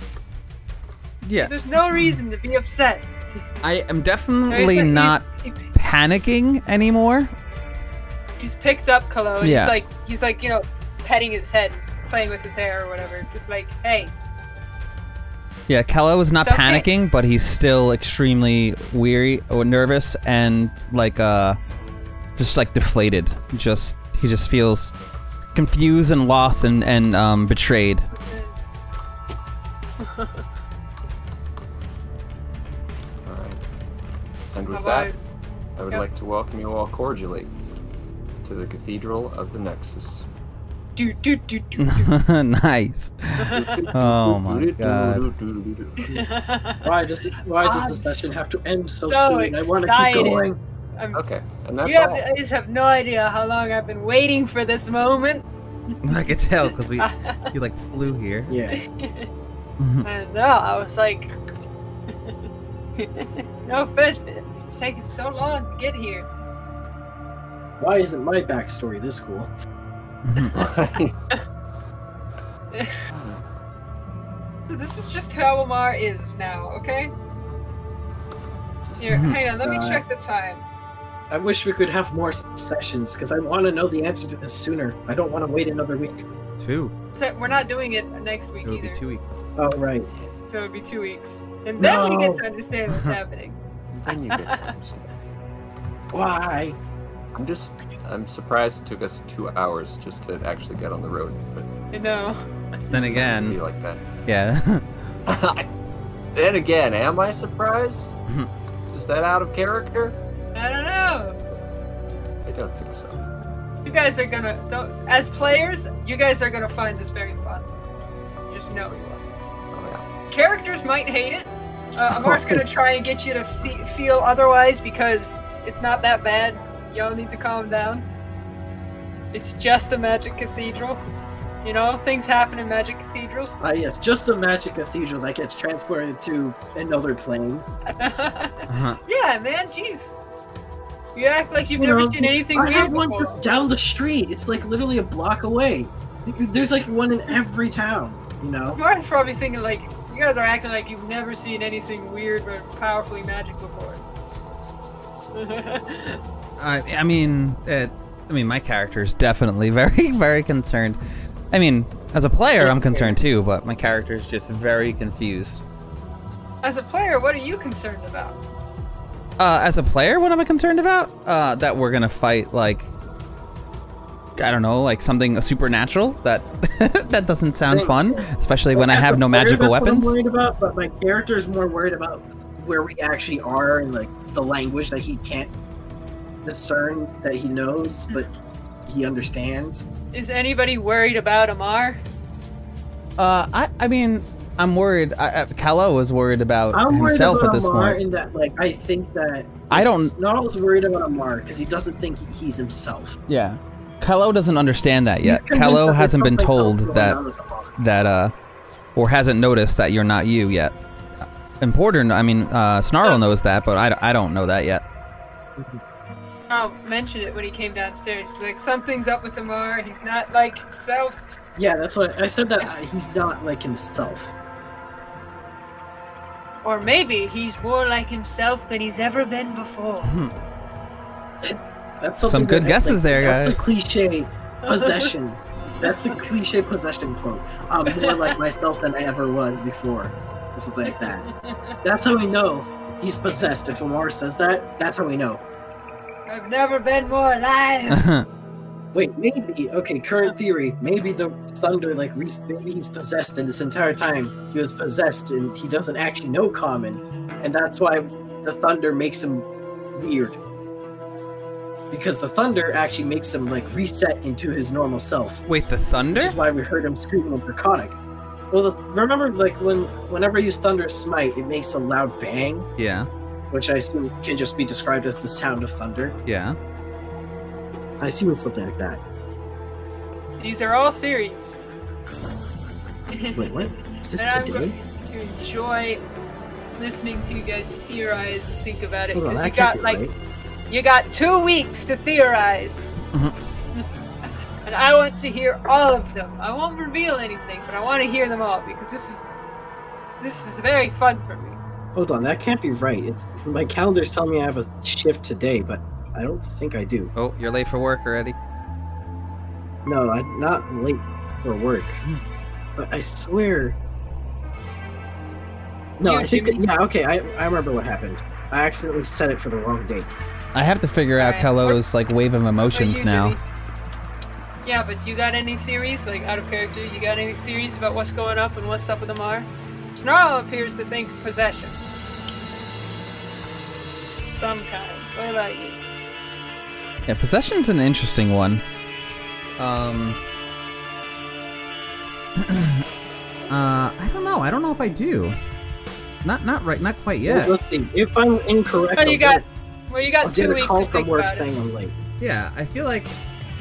Yeah. There's no reason to be upset. I am definitely not panicking anymore. He's picked up Kallow and he's like, you know, petting his head and playing with his hair or whatever. Just like, hey. Yeah, Kallow is not panicking, but he's still extremely weary or nervous and like just like deflated. He just feels confused and lost and betrayed. And with that, I would like to welcome you all cordially to the Cathedral of the Nexus. Nice. Oh my god. Why does the session have to end so soon? I want to keep going. Okay, and that's you guys have no idea how long I've been waiting for this moment. I could tell because you like flew here. Yeah. I know. I was like, no offense, but it's taking so long to get here. Why isn't my backstory this cool? This is just how Amar is now, okay? Here, hang on, let me check the time. I wish we could have more sessions, because I want to know the answer to this sooner. I don't want to wait another week. 2. So we're not doing it next week It'll either. be 2 weeks. Oh, right. So it'll be 2 weeks. And then we get to understand what's happening. Then you get to understand. Why? I'm surprised it took us 2 hours just to actually get on the road. But I know. Then again, be like that. Yeah. Then again, am I surprised? Is that out of character? I don't know. I don't think so. You guys are gonna, as players, you guys are gonna find this very fun. Just know you will. Oh yeah. Characters might hate it. Amar's gonna try and get you to feel otherwise because it's not that bad. Y'all need to calm down. It's just a magic cathedral. You know, things happen in magic cathedrals. Yes, just a magic cathedral that gets transported to another plane. Yeah, man, jeez. You act like you've never seen anything weird I have one before. just down the street. It's like literally a block away. There's like one in every town, you know? Mark's probably thinking like, you guys are acting like you've never seen anything weird or powerfully magic before. I mean, my character is definitely very, very concerned. I mean, as a player, I'm concerned too, but my character is just very confused. As a player, what are you concerned about? As a player, what am I concerned about? That we're gonna fight, like, I don't know, like something supernatural. That that doesn't sound fun, especially when I have no magical weapons. What I'm worried about, but my character is more worried about where we actually are and like the language that he can't discern that he knows, but he understands. Is anybody worried about Amar? I mean, I'm worried. Kallow was worried about himself at this point. In that, like, I think that Snarl's worried about Amar because he doesn't think he's himself. Yeah, Kallow doesn't understand that yet. Kallow hasn't been told that or hasn't noticed that you're not you yet. Importer, I mean, Snarl knows that, but I don't know that yet. I'll mention it when he came downstairs. He's like, something's up with Amar. He's not like himself. Yeah, that's what I said. That he's not like himself. Or maybe he's more like himself than he's ever been before. That's some good guesses there, guys. That's the cliche possession. That's the cliche possession quote. I'm more like myself than I ever was before. Or something like that. That's how we know he's possessed. If Amar says that, that's how we know. I've never been more alive. Wait, maybe, okay, current theory, maybe the thunder, like, maybe he's possessed, and this entire time he was possessed and he doesn't actually know common, and that's why the thunder makes him weird. Because the thunder actually makes him, like, reset into his normal self. Wait, the thunder? Which is why we heard him screaming in Draconic. Well, remember, like, whenever you use Thunder Smite, it makes a loud bang? Yeah. Which I assume can just be described as the sound of thunder. Yeah. I assume it's something like that. These are all series. Wait, what? Is this and I'm today? going to enjoy listening to you guys theorize and think about it. Hold on, Because that you got, can't be like, right. you got 2 weeks to theorize. And I want to hear all of them. I won't reveal anything, but I want to hear them all because this is very fun for me. Hold on, that can't be right. My calendar's telling me I have a shift today, but I don't think I do. Oh, you're late for work already? No, I'm not late for work. But I swear... No, You, I think... Jimmy. Yeah, okay, I remember what happened. I accidentally set it for the wrong date. I have to figure out Alright, Kallow's like wave of emotions you, now. Jimmy? Yeah, but you got any theories, like out of character? You got any theories about what's going up and what's up with Amar? Snarl appears to think possession. Some kind. What about you? Yeah, possession's an interesting one. I don't know. I don't know if I do. Not quite yet. Well, let's see. If I'm incorrect, Well, you got I'll 2 get a weeks call to from think work about it. saying I'm late. Yeah, I feel like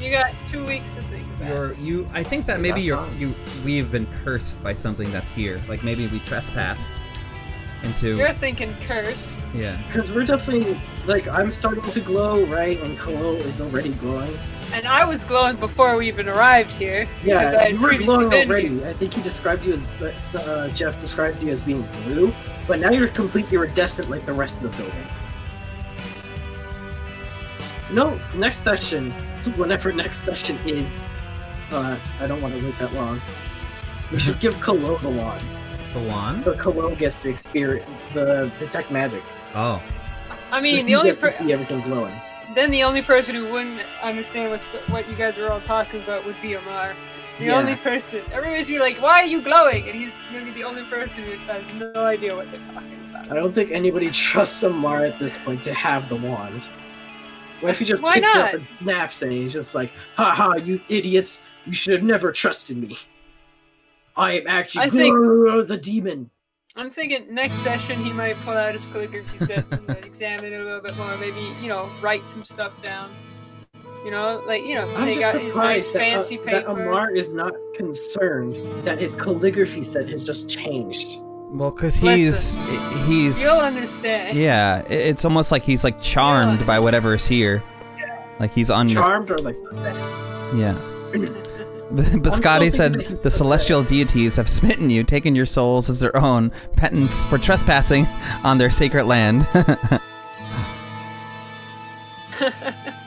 You got 2 weeks to think about it. I think that maybe we've been cursed by something that's here. Like maybe we trespassed into. You're thinking curse. Yeah. Because we're definitely, like, I'm starting to glow, right? And Kallow is already glowing. And I was glowing before we even arrived here. Because I Yeah, had you were previously glowing been already. here. I think he described you as, Geoff described you as being blue, but now you're completely iridescent like the rest of the building. No, next session, whenever next session is, I don't want to wait that long. We should give Kallow the wand. The wand? So Kallow gets to experience the detect magic. Oh. I mean, He the only gets to see everything glowing. then the only person who wouldn't understand what you guys are all talking about would be Amar. The Yeah. only person. Everybody's be like, "Why are you glowing?" And he's gonna be the only person who has no idea what they're talking about. I don't think anybody trusts Amar at this point to have the wand. What if he just Why picks it not? up and snaps and he's just like, haha, you idiots, you should have never trusted me. I am actually the demon. I'm thinking next session he might pull out his calligraphy set and examine it a little bit more. Maybe, write some stuff down. I'm take just out his nice surprised fancy that paper. Amar is not concerned that his calligraphy set has just changed. Well, because he's You'll understand. yeah, it's almost like he's like charmed by whatever's here. Like he's under. Charmed or like possessed? Yeah. Biscotti said the celestial deities have smitten you, taken your souls as their own, penance for trespassing on their sacred land.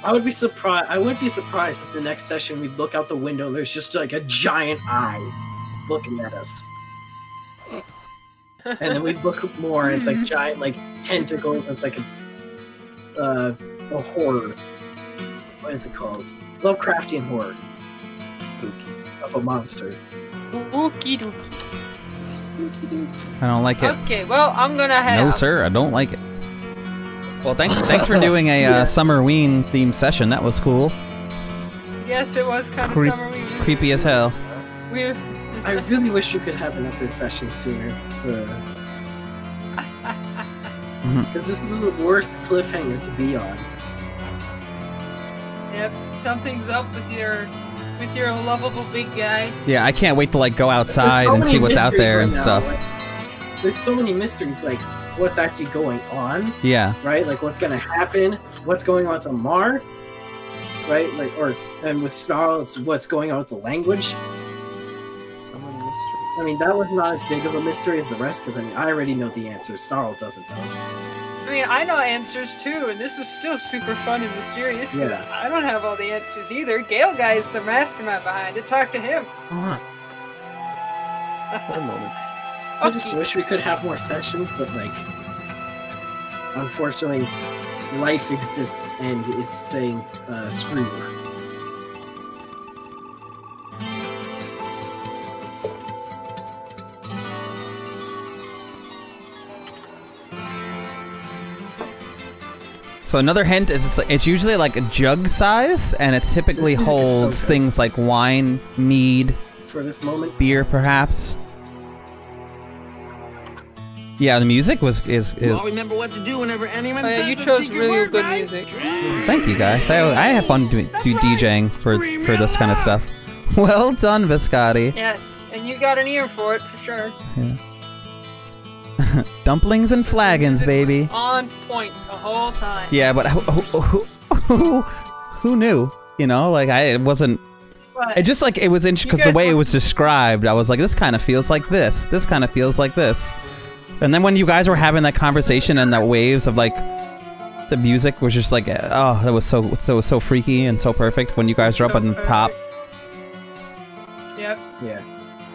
I would be surprised. I wouldn't be surprised if the next session we look out the window and there's just like a giant eye looking at us. And then we look more and it's like giant like tentacles and it's like a horror. What is it called? Lovecraftian horror. Of a monster. Ookie dookie. I don't like it. Okay, well, I'm gonna head No, out. sir, I don't like it. Well, thanks for doing a Summerween themed session. That was cool. Yes, it was kind of Creep- summery. Creepy as hell. I really wish we could have another session sooner. Because this is the worst cliffhanger to be on. Yep, something's up with your lovable big guy. Yeah, I can't wait to like go outside There's so and see many what's out mysteries there right and now, stuff. like, there's so many mysteries, like what's actually going on, Yeah. right? Like what's gonna happen, what's going on with Amar, right? Like, and with Snarl, it's what's going on with the language. So many mysteries. I mean, that was not as big of a mystery as the rest, because I mean, I already know the answer. Snarl doesn't, though. I mean, I know answers too, and this is still super fun and mysterious. Yeah. I don't have all the answers either. Galeguy is the mastermind behind it. Talk to him. One moment. I just wish we could have more sessions, but like, unfortunately, life exists and it's saying screw you. So another hint is it's usually like a jug size, and it typically holds things like wine, mead, for this moment, beer, perhaps. Yeah, the music is. I'll remember what to do whenever anyone. Oh, yeah, you chose really good music. Thank you, guys. I have fun do DJing for this kind of stuff. Well done, Biscotti. Yes, and you got an ear for it for sure. Yeah. Dumplings and flagons, baby. On point the whole time. Yeah, but who knew? You know, like it wasn't. But it just like it was interesting because the way it was described, I was like, this kind of feels like this. This kind of feels like this. And then when you guys were having that conversation and that waves of like, the music was just like, oh, that was so freaky and so perfect when you guys were up on the top. Yep. Yeah.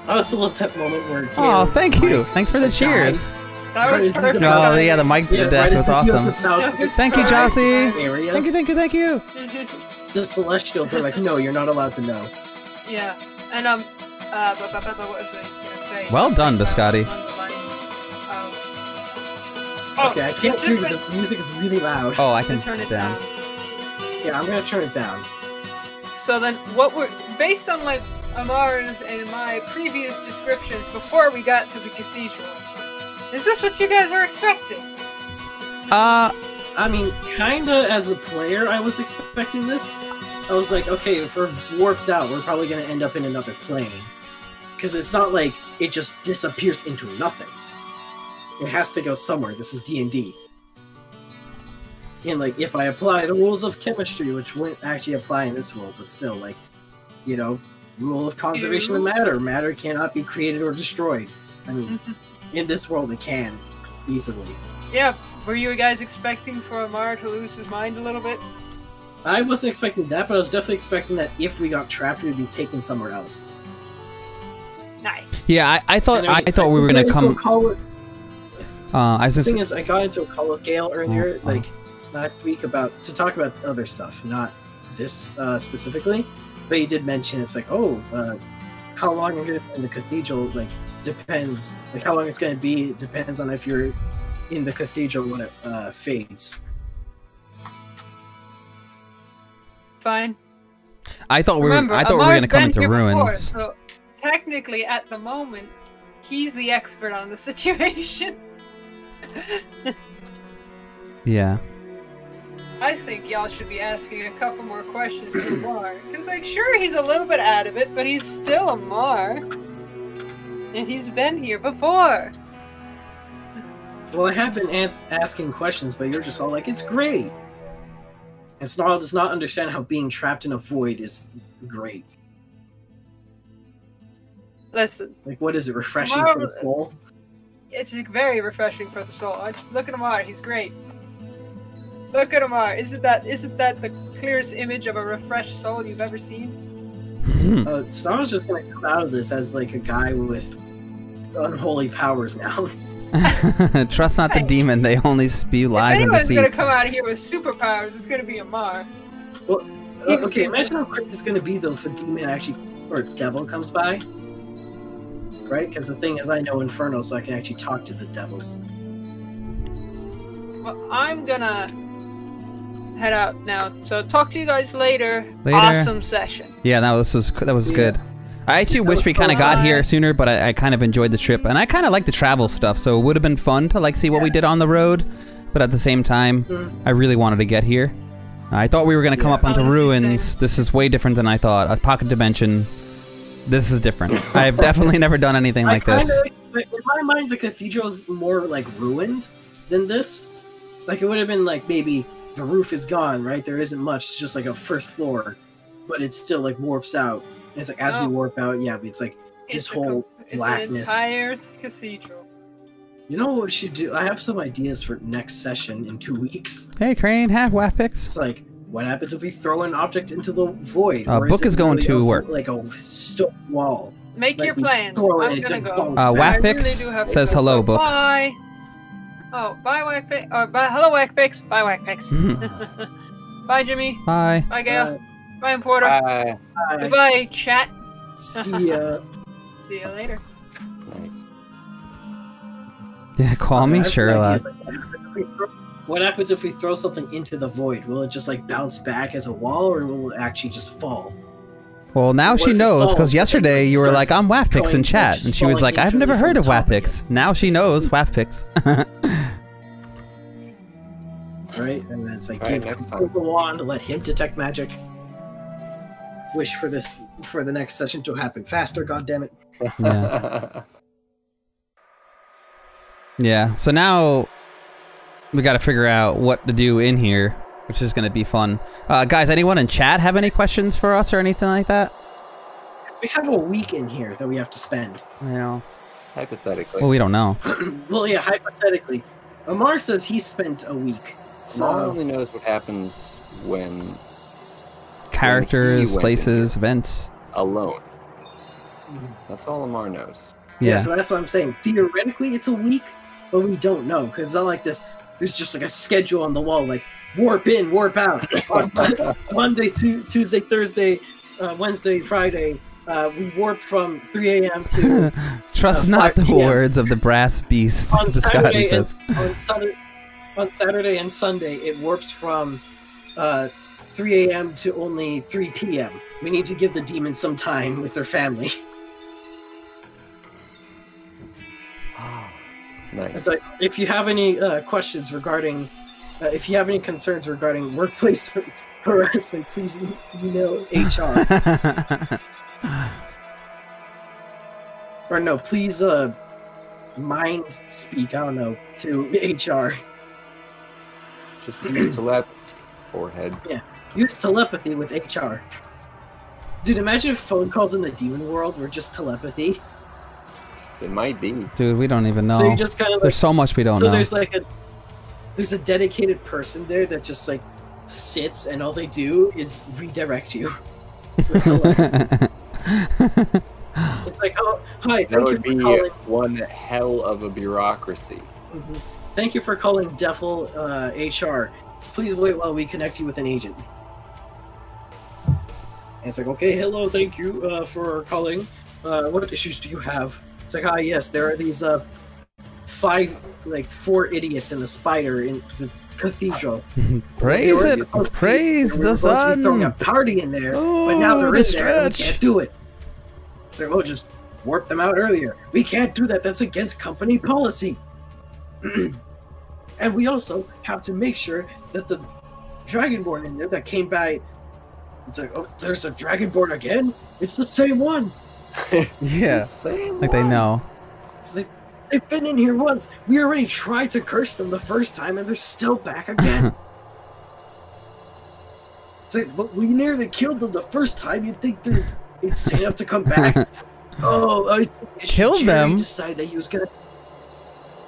I also love that moment where. Oh, thank you. Thanks for the cheers. That was perfect. Oh, yeah, the mic death was awesome. Thank you, Jossie. Thank you. The Celestials are like, no, you're not allowed to know. Yeah, and what was I gonna say? Well done, Biscotti. Okay, I can't hear you. The music is really loud. Oh, I can turn it down. Yeah, I'm gonna turn it down. So then, what we're based on like Amar's and my previous descriptions before we got to the cathedral. Is this what you guys are expecting? I mean, kinda as a player, I was expecting this. I was like, okay, if we're warped out, we're probably gonna end up in another plane. Because it's not like it just disappears into nothing. It has to go somewhere. This is D&D. And, like, if I apply the rules of chemistry, which wouldn't actually apply in this world, but still, like, you know, rule of conservation of matter. Matter cannot be created or destroyed. I mean, in this world, it can, easily. Yeah, were you guys expecting for Amar to lose his mind a little bit? I wasn't expecting that, but I was definitely expecting that if we got trapped, we'd be taken somewhere else. Nice. Yeah, I thought we were gonna come. The thing is, I got into a call with Gale earlier, like last week, to talk about other stuff, not this specifically. But he did mention it's like, oh, how long you're gonna be in the cathedral, like depends. Like how long it's gonna be depends on if you're in the cathedral when it fades. Fine. I thought we were gonna come into ruins. Before, so technically, at the moment, he's the expert on the situation. Yeah. I think y'all should be asking a couple more questions to Amar. Because, like, sure, he's a little bit out of it, but he's still Amar. And he's been here before. Well, I have been asking questions, but you're just all like, it's great. And Snarl does not understand how being trapped in a void is great. Listen. Like, what is it, refreshing for the soul? It's very refreshing for the soul. Look at Amar, he's great. Look at Amar. Isn't that the clearest image of a refreshed soul you've ever seen? Snarl's just gonna come out of this as like a guy with unholy powers now. Trust not the demon, they only spew lies and deceit. If anyone's gonna come out of here with superpowers, it's gonna be Amar. Well, okay, imagine how quick it's gonna be though if a demon actually, or a devil comes by. Right? Because the thing is, I know Inferno, so I can actually talk to the devils. Well, I'm gonna head out now. So talk to you guys later. Later. Awesome session. Yeah, that was good. I actually wish we kind of got here sooner, but I kind of enjoyed the trip, and I kind of like the travel stuff. So it would have been fun to like see what we did on the road, but at the same time, I really wanted to get here. I thought we were gonna come up onto ruins. Same. This is way different than I thought. A pocket dimension. This is different. I've definitely never done anything like this. In my mind, the cathedral is more like ruined than this. Like it would have been like maybe the roof is gone, right? There isn't much. It's just like a first floor, but it still like warps out. And it's like as we warp out, yeah, it's like this whole is blackness. an entire cathedral. You know what we should do? I have some ideas for next session in 2 weeks. Hey, Crane, have WAF picks. It's like, what happens if we throw an object into the void? Book is going to work. Like a stone wall. Make Like your we plans. throw it I'm and gonna it go. just bounces WAF back. picks really do have to says go. hello, Book. Bye. Oh, bye, WAC Pix. Bye, hello, WAC Pix. Bye, WAC Pix. Bye, Jimmy. Bye. Bye, Gail. Bye, Importer. Bye. Goodbye, chat. See ya. See you later. Nice. Yeah, call me Sherlock. What happens if we throw something into the void? Will it just like bounce back as a wall, or will it actually just fall? Well, now What she if it knows, because falls, yesterday and you were starts like, I'm WAF picks in going, chat, just and she was falling like, I've never instantly heard of from the WAF top again? picks. Now she knows WAF picks. Right? And then it's like, Right, give next him time. the wand, let him detect magic. Wish for the next session to happen faster, goddammit. Yeah. Yeah, so now we gotta figure out what to do in here, which is gonna be fun. Guys, anyone in chat have any questions for us or anything like that? We have a week in here that we have to spend. You know. Hypothetically. Well, we don't know. Well, yeah, hypothetically. Amar says he spent a week. Small So, only knows what happens when Characters, went in places, events. alone. That's all Amar knows. yeah, Yeah. so that's what I'm saying. Theoretically, it's a week, but we don't know, because it's not like this. There's just like a schedule on the wall, like warp in, warp out. On Monday, Tuesday, Thursday, Wednesday, Friday. We warp from 3 a.m. to Trust 5 not the PM. words of the brass beast, on Biscotti Saturday, and, says. on Saturday and Sunday. It warps from 3 a.m. to only 3 p.m. We need to give the demons some time with their family. Nice. It's like, if you have any questions regarding, if you have any concerns regarding workplace harassment, please email HR. Or no, please mind speak, I don't know, to HR. Just use telepathy. Forehead. Yeah, use telepathy with HR. Dude, imagine if phone calls in the demon world were just telepathy. It might be. Dude, we don't even know. So you just kind of like, There's so much we don't know. there's like there's a dedicated person there that just like sits and all they do is redirect you. with telepathy. It's like, oh, hi, That thank you would for be calling. one hell of a bureaucracy. Mhm. Thank you for calling Defil HR. Please wait while we connect you with an agent. And it's like, okay, hello, thank you for calling. What issues do you have? It's like, yes, there are these 4 idiots and a spider in the cathedral. Praise They were it! supposed to be- Praise we were the supposed to be throwing a sun! party in there, but now Oh, they're the in there and we stretch. can't do it. It's like, oh, just warp them out earlier. We can't do that. That's against company policy. And we also have to make sure that the Dragonborn in there that came by, it's like, oh, there's a Dragonborn again? It's the same one. Yeah, Same like they one. know. It's like, they've been in here once. We already tried to curse them the first time and they're still back again. It's like, but we nearly killed them the first time. You'd think they're insane enough to come back. Oh, I see the issue. Killed Jerry them? decided that he was gonna.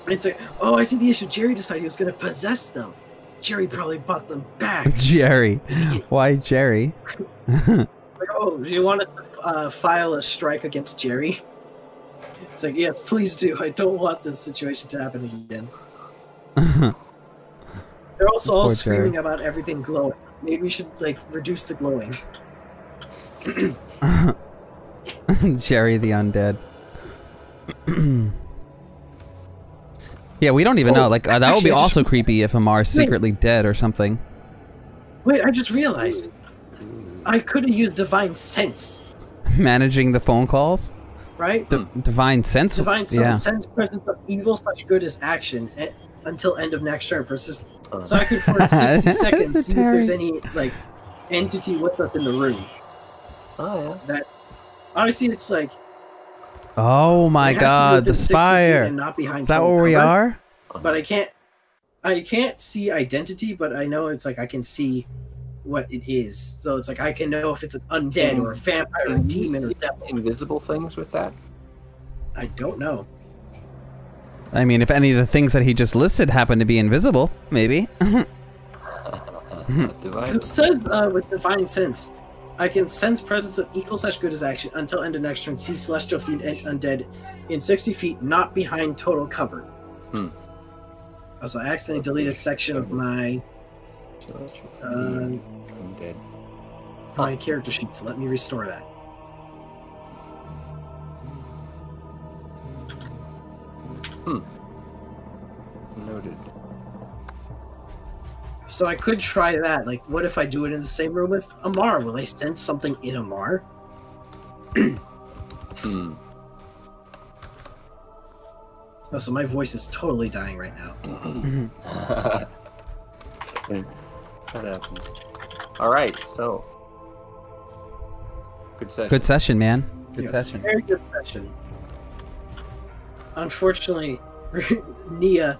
It's like, oh, I see the issue. Jerry decided he was gonna possess them. Jerry probably bought them back. Jerry. Why Jerry? Like, oh, do you want us to file a strike against Jerry? It's like, yes, please do. I don't want this situation to happen again. They're also all Poor screaming Jerry. about everything glowing. Maybe we should like reduce the glowing. Jerry the undead. Yeah, we don't even know. Like that would actually, be I just- also creepy if Amar's secretly dead or something. Wait, I just realized I could have used divine sense, Managing the phone calls. right? Divine sense. Divine Yeah. sense presence of evil such good as action until end of next turn. So I could for 60 seconds see if there's any like entity with us in the room. Oh, yeah. That honestly, it's like. Oh my It has to be God, within the 60 feet spire. and not behind Is that total where we cover. are? But I can't see identity, but I know it's like I can see what it is. So it's like I can know if it's an undead or a vampire or a demon or devil. Invisible things with that? I don't know. I mean, if any of the things that he just listed happen to be invisible, maybe. It says with Divine Sense, I can sense presence of evil/good as action until end of next turn. See celestial fiend and undead in 60 feet, not behind total cover. Also, I accidentally deleted a section of my my character sheet, so let me restore that. Noted. So I could try that. Like, what if I do it in the same room with Amar? Will they sense something in Amar? Oh, so my voice is totally dying right now. That happens. All right, so good session. Good session, man. Good Yes, session. very good session. Unfortunately, Nia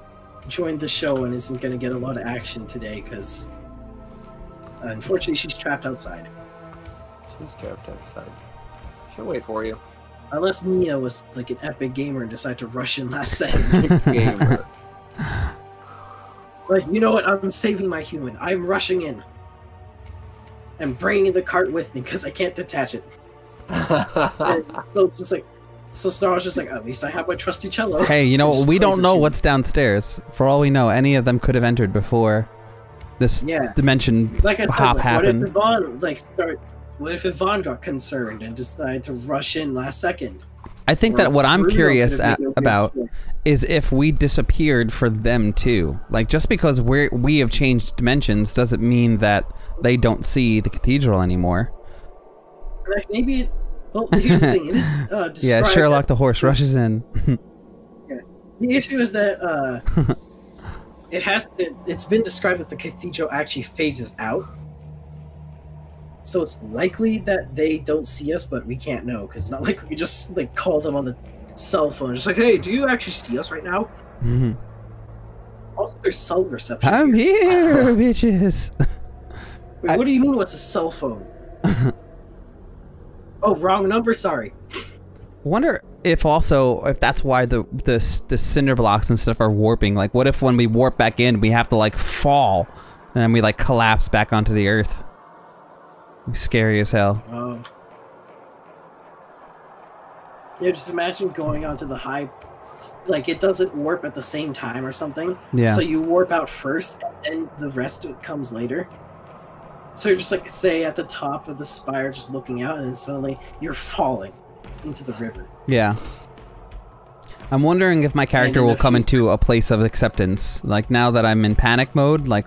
joined the show and isn't going to get a lot of action today because, unfortunately, she's trapped outside. She's trapped outside. She'll wait for you. Unless Nia was like an epic gamer and decided to rush in last second. Gamer. Like, you know what? I'm saving my human. I'm rushing in. And bringing the cart with me because I can't detach it. And so just like, so Snarl's just like, at least I have my trusty cello. Hey, you know, we don't know what's downstairs. For all we know, any of them could have entered before this dimension like I said, hop like, happened. What if Yvonne got concerned and decided to rush in last second? I think that what I'm curious about is if we disappeared for them too. Like, just because we have changed dimensions doesn't mean that they don't see the cathedral anymore. Like, maybe it... Well, here's the thing. It is described yeah, Sherlock the horse rushes in. Yeah. The issue is that it's been described that the cathedral actually phases out. So it's likely that they don't see us, but we can't know because it's not like we could just like call them on the cell phone, just like, "Hey, do you actually see us right now?" Also, there's cell reception. I'm here, bitches. Wait, what do you mean? What's a cell phone? Oh, wrong number. Sorry. Wonder if that's why the cinder blocks and stuff are warping. Like, what if when we warp back in, we have to like fall, and then we like collapse back onto the earth? Scary as hell. Yeah, just imagine going onto the high, like it doesn't warp at the same time or something. Yeah. So you warp out first, and the rest comes later. So you're just like, say, at the top of the spire, just looking out, and then suddenly you're falling into the river. Yeah. I'm wondering if my character will come into a place of acceptance. Like, now that I'm in panic mode, like,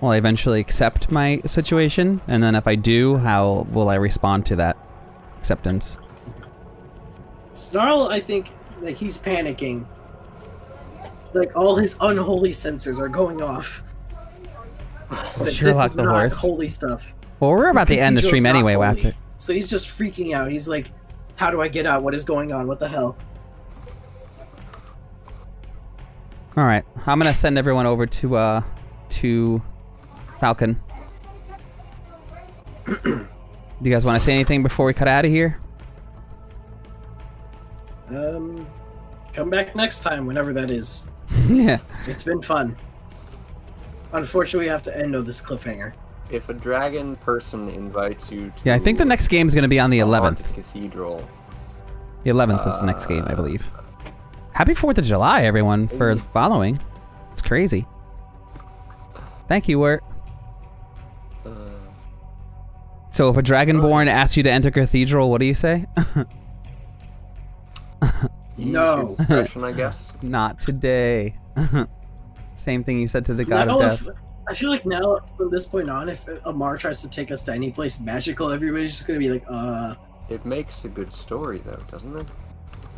will I eventually accept my situation? And then if I do, how will I respond to that acceptance? Snarl, I think, like, he's panicking. Like, all his unholy sensors are going off. Like, Sherlock the horse. Holy stuff. Well, we're about to end the stream anyway, after. So he's just freaking out. He's like, how do I get out? What is going on? What the hell? Alright, I'm gonna send everyone over to Falcon. Do you guys want to say anything before we cut out of here? Come back next time, whenever that is. Yeah. It's been fun. Unfortunately, we have to end on this cliffhanger. If a dragon person invites you to... Yeah, I think the next game is going to be on the 11th. Cathedral. The 11th is the next game, I believe. Happy 4th of July, everyone, for following. It's crazy. Thank you, Wirt. So if a Dragonborn asks you to enter Cathedral, what do you say? No. Expression, I guess. Not today. Same thing you said to the God of Death. I feel like now, from this point on, if Amar tries to take us to any place magical, everybody's just gonna be like, It makes a good story, though, doesn't it?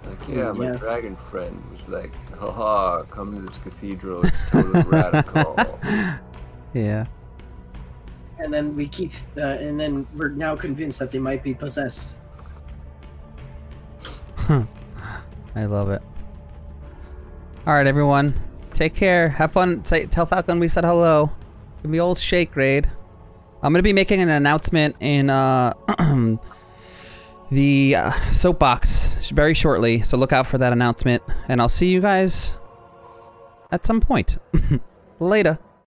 Like, yeah, my dragon friend was like, haha, come to this cathedral, it's totally radical. Yeah. And then we keep, and then we're now convinced that they might be possessed. I love it. Alright, everyone. Take care. Have fun. Tell Falcon we said hello. Give me old shake raid. I'm going to be making an announcement in the soapbox very shortly, so look out for that announcement, and I'll see you guys at some point. Later.